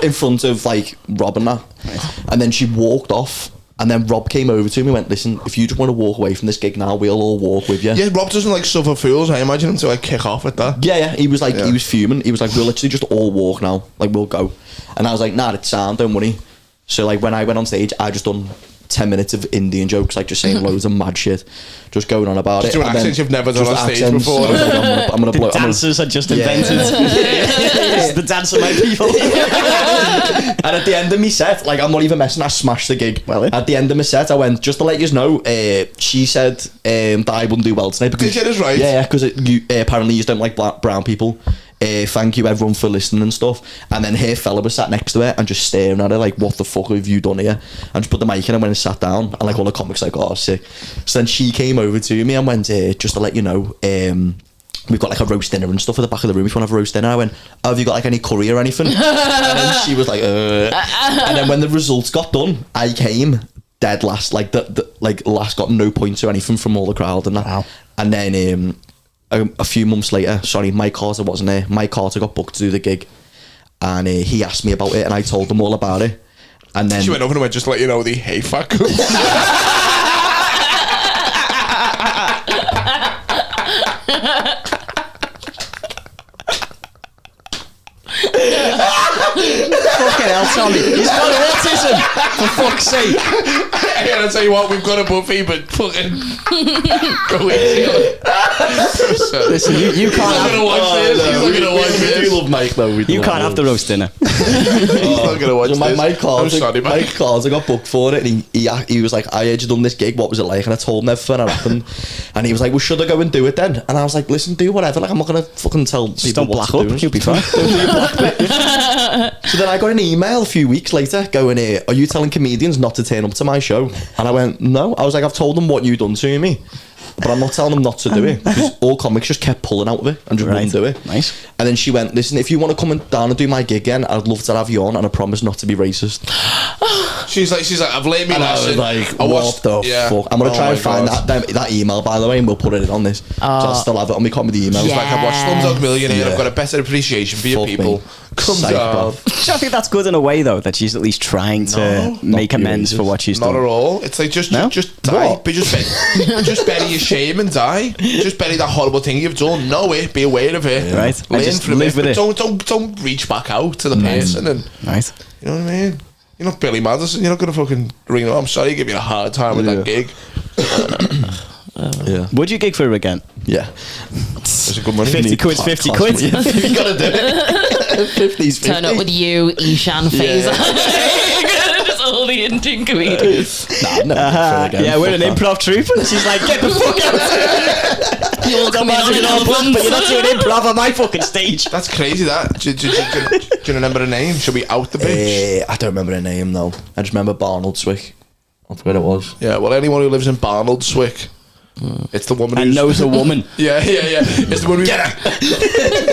In front of like Rob and that. And then she walked off, and then Rob came over to me and went, "Listen, if you just want to walk away from this gig now, we'll all walk with you." Yeah, Rob doesn't like suffer fools. I imagine him to like kick off at that. Yeah. He was like, he was fuming. He was like, "We'll literally just all walk now. Like, we'll go." And I was like, "Nah, it's sound, don't worry." So like when I went on stage, I just done 10 minutes of Indian jokes, like just saying loads of mad shit, just going on about it. Doing accents you've never done on stage before. I was like, I'm gonna blow. Dancers are just invented. The dancer my people. And at the end of my set, like I'm not even messing, I smashed the gig. Well, at the end of my set, I went, just to let you know, she said that I wouldn't do well tonight because did you, right? Yeah, because apparently you don't like brown people. thank you everyone for listening and stuff. And then her fella was sat next to her and just staring at her like, what the fuck have you done here? And just put the mic in and went and sat down, and like all the comics like, oh sick. So then she came over to me and went, just to let you know, we've got like a roast dinner and stuff at the back of the room if you want to have a roast dinner. I went, oh, have you got like any curry or anything? And then she was like, and then when the results got done, I came dead last, like the last, got no points or anything from all the crowd and that. Wow. And then a few months later, sorry, Mike Carter wasn't there. Mike Carter got booked to do the gig, and he asked me about it, and I told him all about it. And then she went over and went, just to let you know, the hey fuck. Fucking hell, Tommy. He's got autism, for fuck's sake. I gotta tell you what, we've got a buffet, but fucking go easy on it. Listen, you can't have... He's not gonna watch this. We love Mike though. You can't have the roast dinner. He's not gonna watch this. Mike Carter, I'm sorry, Mike Carter got booked for it, and he was like, I heard you done this gig, what was it like? And I told him everything that happened, and he was like, well, should I go and do it then? And I was like, listen, do whatever, like I'm not gonna fucking tell people don't what black to up, do. you'll be fine. So then I got an email a few weeks later going, are you telling comedians not to turn up to my show? And I went, no. I was like, I've told them what you done to me, but I'm not telling them not to do it, because all comics just kept pulling out of it and just wouldn't do it. Nice. And then she went, listen, if you want to come down and do my gig again, I'd love to have you on, and I promise not to be racist. She's like, I've laid me And I was like, what the fuck? I'm going to try and find that email, by the way, and we'll put it on this. So I'll still have it on my comedy email. She's like, I've watched Slumdog Millionaire, I've got a better appreciation for your people. Come down. So I think that's good in a way, though, that she's at least trying to make amends for what she's done. Not at all. It's like, just die. Just bury your shame and die. Just bury that horrible thing you've done. Know it, be aware of it. Yeah. Right. Learn just from live it. with it. Don't reach back out to the person. And right. You know what I mean? You're not Billy Madison. You're not going to fucking ring them. I'm sorry, give you a hard time with that gig. Would you gig for her again? Yeah. It's a good money. 50 quid, 50 quid. You gotta do it. 50's 50. Turn up with you, Ishan, Fazer. Just all the Indian comedians. Yeah, we're an improv troupe, and she's like, get the fuck out. You all come out doing all buns, but you're not doing improv on my fucking stage. That's crazy, that. Do you remember her name? Should we out the bitch? I don't remember her name, though. I just remember Barnoldswick. I forgot it was. Yeah, well, anyone who lives in Barnoldswick, it's the woman who knows a woman. Yeah. It's the woman who's... Get her!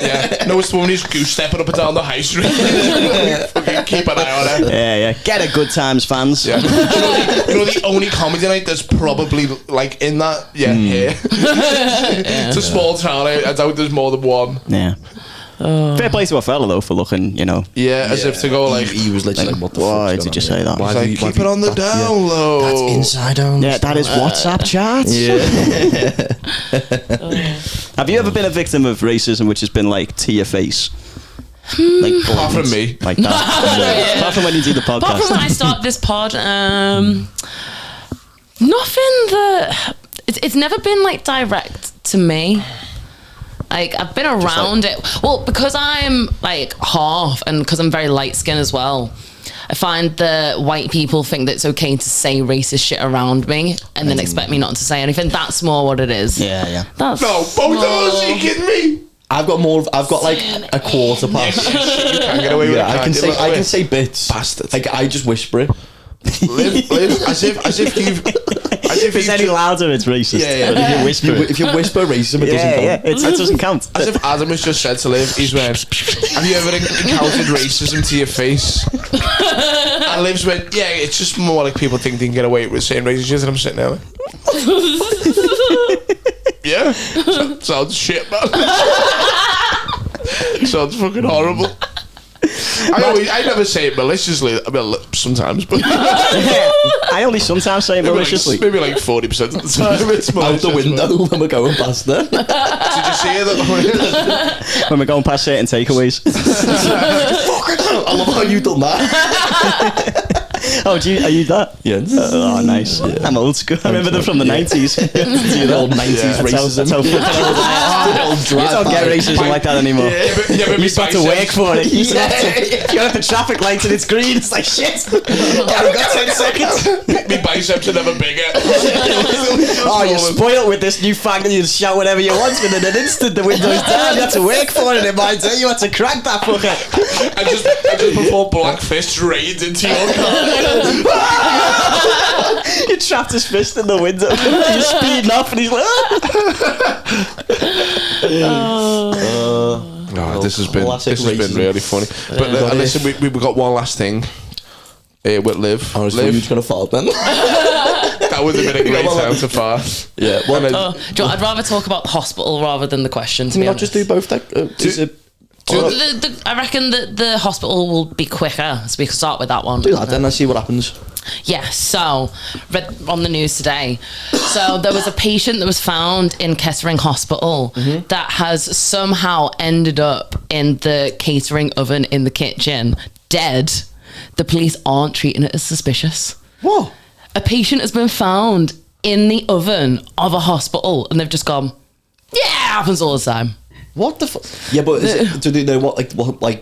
Yeah. No, it's the woman who's goose-stepping up and down the high street. Fucking keep an eye on her. Yeah. Get a Good Times, fans. Yeah. You know the only comedy night that's probably, like, in that? Yeah, here. It's a small town. I doubt there's more than one. Yeah. Fair play to a fella, though, for looking, you know. Yeah, as if to go, like... He was literally like, what the fuck? Why did you say that? He's like, keep it on the down low. That's inside on. Yeah, that is WhatsApp chat. Yeah. Have you ever been a victim of racism which has been, like, to your face? Like, apart from me. Like that. Apart from when you do the podcast. Apart from when I start this pod, nothing that... It's never been, like, direct to me. Like, I've been around it. Well, because I'm, like, half, and because I'm very light-skinned as well, I find that white people think that it's okay to say racist shit around me and then expect me not to say anything. That's more what it is. Yeah. That's no, both of us, are you kidding me? I've got like a quarter past. You can't get away with it. I can say bits. Bastard. Like, I just whisper it. Live, as if you've... If it's any louder, it's racist. Yeah. But if you whisper If you whisper racism, it doesn't count. Yeah, it doesn't count. As if Adam has just said to Liv, he's went, have you ever encountered racism to your face? And Liv's went, yeah, it's just more like people think they can get away with saying racist shit, and I'm sitting there like, yeah, sounds shit, man. Sounds fucking horrible. I never say it maliciously. I mean, sometimes, but I only sometimes say it maliciously. Maybe like 40% of the time. It's out the window when we're going past there. Did you see it? When we're going past certain takeaways. I love how you done that. Oh, are you that? Yes. Oh, nice. Yeah. I'm old school. I remember them from the 90s. The old 90s racism. That's how fucking old I am. You don't get racism like that anymore. But you start to work for it. You got at the traffic lights and it's green. It's like, shit. I've got 10 seconds. My biceps are never bigger. Oh, Oh, you're spoiled with this new fact that you shout whatever you want, and in an instant the window's down. You had to work for it in my day. You had to crack that fucker. And just before Black Fist raids into your car. You trapped his fist in the window. You're speeding off, and he's like, this has been really funny. But listen, we got one last thing. With Liv. I was you just gonna fart then. That would have been a great time to fart. Yeah. I'd rather talk about the hospital rather than the question. To Can be we not honest. just do both? I reckon that the hospital will be quicker, so we can start with that one. Do that then. Let's see what happens. Yeah, so read on the news today. So there was a patient that was found in Kettering Hospital that has somehow ended up in the catering oven in the kitchen, dead. The police aren't treating it as suspicious. What? A patient has been found in the oven of a hospital, and they've just gone, yeah, it happens all the time. What the fuck? Yeah, but do they know what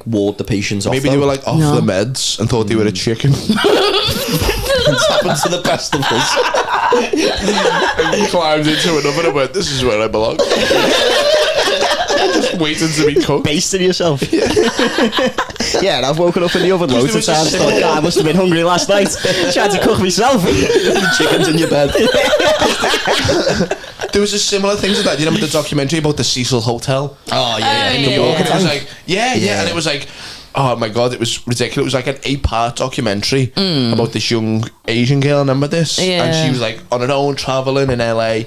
ward the patients off? Maybe they were like off the meds and thought they were a chicken. It's happened to the best of us. And he climbed into an oven and went, this is where I belong. Just waiting to be cooked. basting yourself. Yeah, and I've woken up in the oven loads of times. Thought, God, I must have been hungry last night. Tried to cook myself. Chickens in your bed. There was a similar thing to that. You remember the documentary about the Cecil Hotel? Oh yeah, in New York, and it was like, and it was like, oh my god, it was ridiculous. It was like an 8-part documentary about this young Asian girl. Remember this? Yeah. And she was like on her own traveling in LA,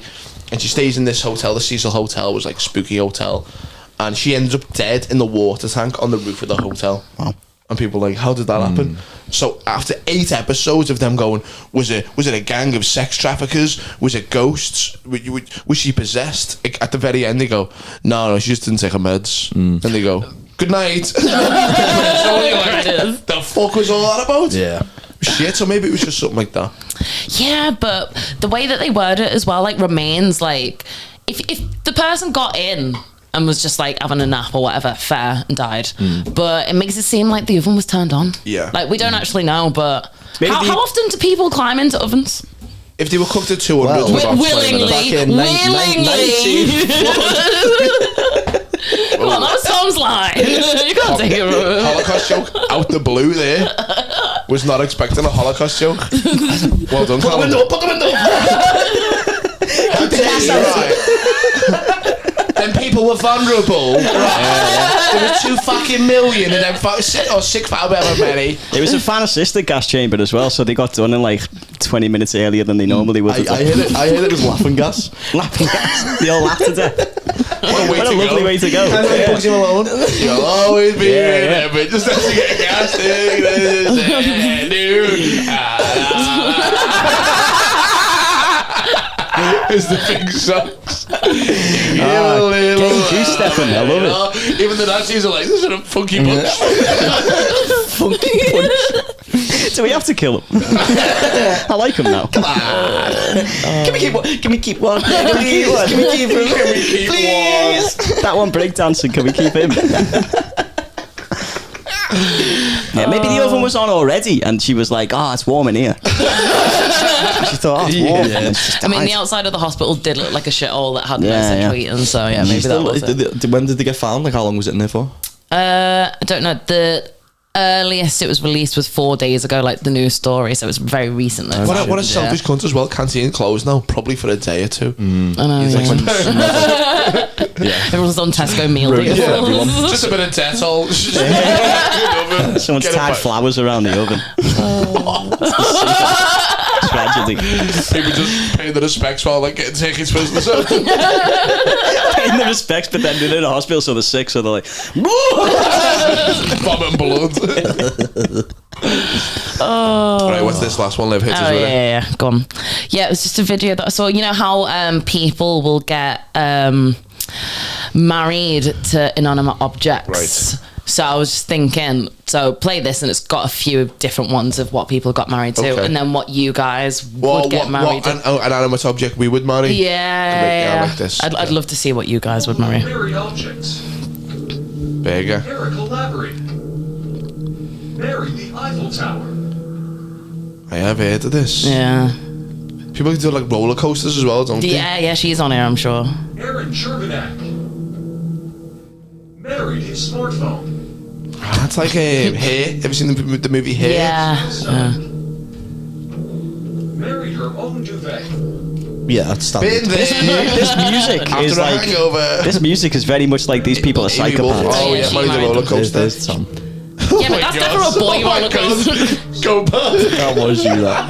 and she stays in this hotel. The Cecil Hotel was like a spooky hotel, and she ends up dead in the water tank on the roof of the hotel. Wow. And people were like, how did that happen? So after 8 episodes of them going, was it a gang of sex traffickers? Was it ghosts? Was she possessed? At the very end they go, no, she just didn't take her meds. And they go, good night. So like, the fuck was all that about? Yeah. Shit, so maybe it was just something like that. Yeah, but the way that they word it as well, like, remains like, if the person got in and was just like having a nap or whatever, fair, and died. But it makes it seem like the oven was turned on. Yeah. Like, we don't actually know, but Maybe how often do people climb into ovens? If they were cooked at 200, Well, Willingly. back in Come on, that was Tom's line. You can't take it. Holocaust joke out the blue there. Was not expecting a Holocaust joke. Well done, Callum. Put the window. Then people were vulnerable. There was 2 fucking million and then 6 or 6 however many. It was a fan assisted gas chamber as well, so they got done in like 20 minutes earlier than they normally would. I heard it was laughing gas. Laughing gas. They all laughed to death. What a lovely way to go. And then bugs him alone. You'll always be in heaven. Just as you get a gas It's the big socks. Getting two-stepping, I love it. Even the Nazis are like, this is a funky punch. Funky punch. Do we have to kill him? I like him now. Come on. Can we keep one? Can we keep one? Can we keep one? Can we keep him? Can we keep Please? That one breakdancing, can we keep him? Yeah, maybe the oven was on already and she was like, oh, it's warm in here. She thought, oh, it's warm. Yeah. I mean, the outside of the hospital did look like a shithole that had no central heating, so yeah, maybe that was it. When did they get found? Like, how long was it in there for? I don't know. The earliest it was released was 4 days ago, like the news story, so it was very recent. What a selfish cunt as well. Canteen closed now, probably for a day or 2. I know. Everyone's on Tesco meal deals. Just a bit of Dettol. Someone's tied flowers around the oven. Tragedy. People just paying the respects while like getting taken to business. Paying the respects, but then they're in a hospital, so they're sick, so they're like, vomiting blood. Alright, what's this last one? Liv hits us with it. Yeah, go on. Yeah, it was just a video that I saw. You know how people will get married to inanimate objects? Right. So I was just thinking, so play this and it's got a few different ones of what people got married to, and then what you guys would get married to. An animate object we would marry? Yeah. I like this. I'd love to see what you guys would marry. Marry objects. Bigger. Marry collaborate. Marry the Eiffel Tower. I have heard of this. Yeah. People can do like roller coasters as well, don't they? Yeah, she's on here, I'm sure. Aaron Chervenak married his smartphone. That's like Hair. Have you seen the movie Hair? Yeah. Married her own duvet. Yeah, that's standard. Been there. This music After is a like hangover. this music is very much like these people are Amy Wolf. psychopaths. Oh Yeah, yeah, she Money the married roller them. coaster. There's Tom. Yeah, but that's never a boy roller coaster. Go back. That was you, that.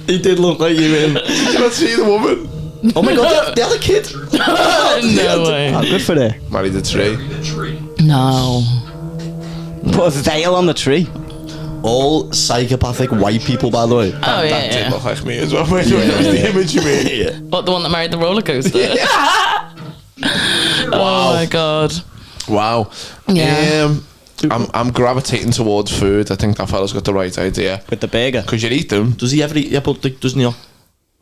He did look like you, him. Did you not see the woman? Oh my god, the other kid. No way. Oh, good for her. Married the tree. The tree. No. Put a veil on the tree. All psychopathic white people, by the way. Oh, That yeah. did look like me as well. That was the image you made. Yeah. What, the one that married the roller coaster? Oh my god. Wow. Yeah. I'm gravitating towards food. I think that fella's got the right idea. With the burger. Because you eat them. Does he ever eat? Yeah, but like, doesn't he?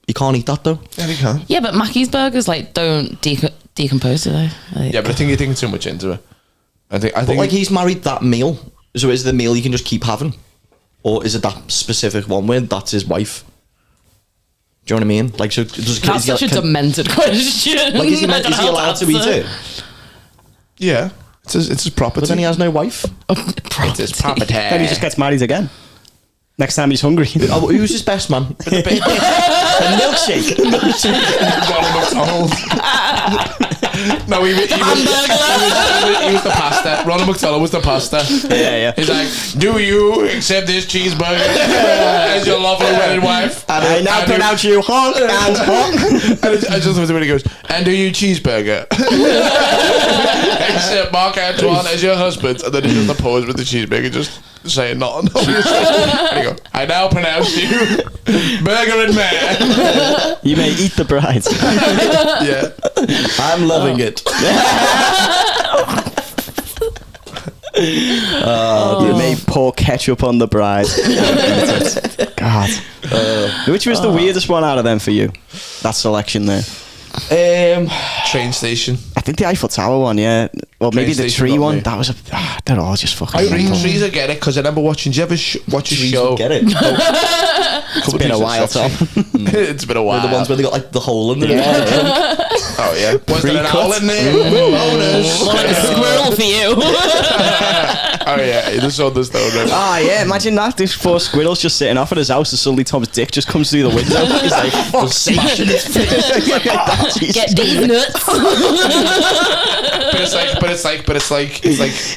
He can't eat that though. Yeah, you can. Yeah, but Mackey's burgers like don't decompose, do they? Like, Yeah, but I think you're thinking too much into it. I think. But like he's married that meal. So is the meal you can just keep having, or is it that specific one where that's his wife? Do you know what I mean? Like, so does that's such a demented question. like is he, I don't is he know allowed how to eat answer. it? Yeah, it's his property. But then he has no wife. It's his property. Then he just gets married again. Next time he's hungry. Oh, who's his best man? A milkshake. Ronald McDonald. No, he was the pasta. Ronald McDonald was the pasta. Yeah. He's like, do you accept this cheeseburger as your lovely wedded wife? I now pronounce you honk and honk. And I just love the way he goes, and do you cheeseburger? Accept Mark Antoine as your husband. And then he does the pose with the cheeseburger, just saying nothing. And he goes, I now pronounce you burger and man. You may eat the bride. Yeah. I'm loving it. You may pour ketchup on the bride. God. Which was the weirdest one out of them for you? That selection there. Train station. I think the Eiffel Tower one, yeah. Well, maybe the station tree got one. me. That was they're all just fucking. Trees, I get it, because I remember watching. Do you ever watch a show? Get it? It's been a while, Tom. It's been a while. The ones where they got like the hole in the Oh yeah. Was there an owl in there? Bonus. More like a squirrel for you. Oh yeah, this on the stone. Ah, yeah. Imagine that. There's 4 squirrels just sitting off at his house, and suddenly Tom's dick just comes through the window. He's like, "Fuck, smashing his face." Get these nuts. But it's like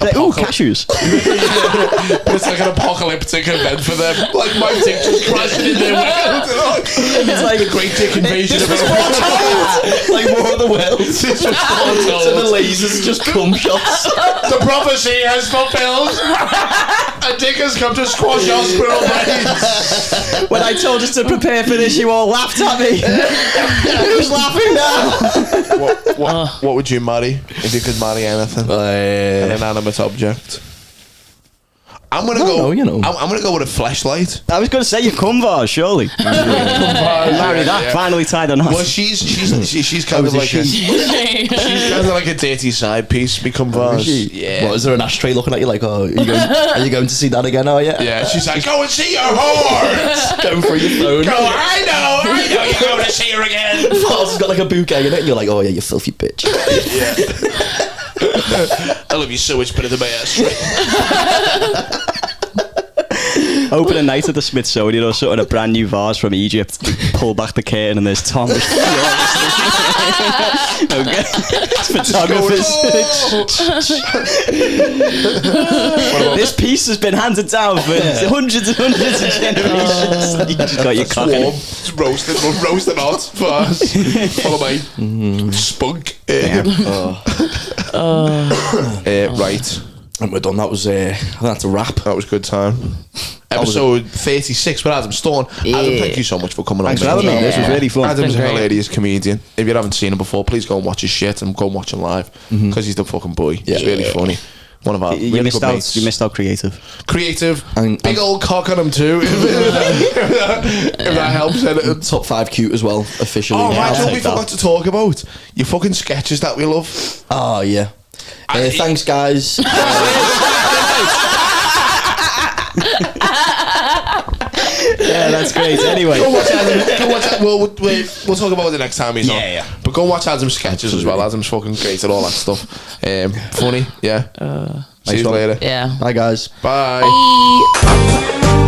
Like, ooh, cashews. But it's like an apocalyptic event for them. Like my dick just crashing in their world. It's like a great dick invasion of like War of the Worlds. It's just So the lasers just cum shots. the prophecy has fulfilled. A dick has come to squash our squirrel brains. When I told us to prepare for this, you all laughed at me. Who's laughing now? What would you marry if you could marry anything? An inanimate object. I'm gonna go. you know. I'm gonna go with a flashlight. I was going to say your cum vase, surely. Marry that. Finally tied a knot. Well, she's kind of like she's kind of like a dirty side piece. Become vase. Yeah. What, is there an ashtray looking at you like, oh, are you going to see that again? Oh yeah. Yeah. She's like, go and see your whore. Go for your phone. Go. I know. You're going to see her again. Falls has got like a bouquet in it, and you're like, oh yeah, you filthy bitch. Yeah. I love you so much better than my ass. Open a night at the Smithsonian or something, a brand new vase from Egypt. Pull back the curtain and there's Tom. Okay. Photographers. This piece has been handed down for hundreds and hundreds of generations. You just got your cock in Warm. it. It's roasted hot for us. Follow my spunk. Right. And we're done. That was that's a wrap. That was a good time. Episode 36 with Adam Staunton. Adam, thank you so much for coming Thanks on. for having me. This was really fun. Adam's a Been great. hilarious comedian. If you haven't seen him before, please go and watch his shit and go and watch him live because he's the fucking boy. He's really funny. One of our You really missed good out. mates. You missed out creative. Creative, And- big old cock on him too. if that helps. Top 5 cute as well, officially. Oh, Yeah, right, I'll what we take that. forgot to talk about? Your fucking sketches that we love. Oh yeah. Thanks guys. Yeah, That's great. Anyway, Go watch Adam. Go watch. We'll talk about it the next time he's on. Yeah. But go watch Adam's sketches as well. Adam's fucking great at all that stuff. Funny, yeah. See you later. Yeah. Bye, guys. Bye. Bye.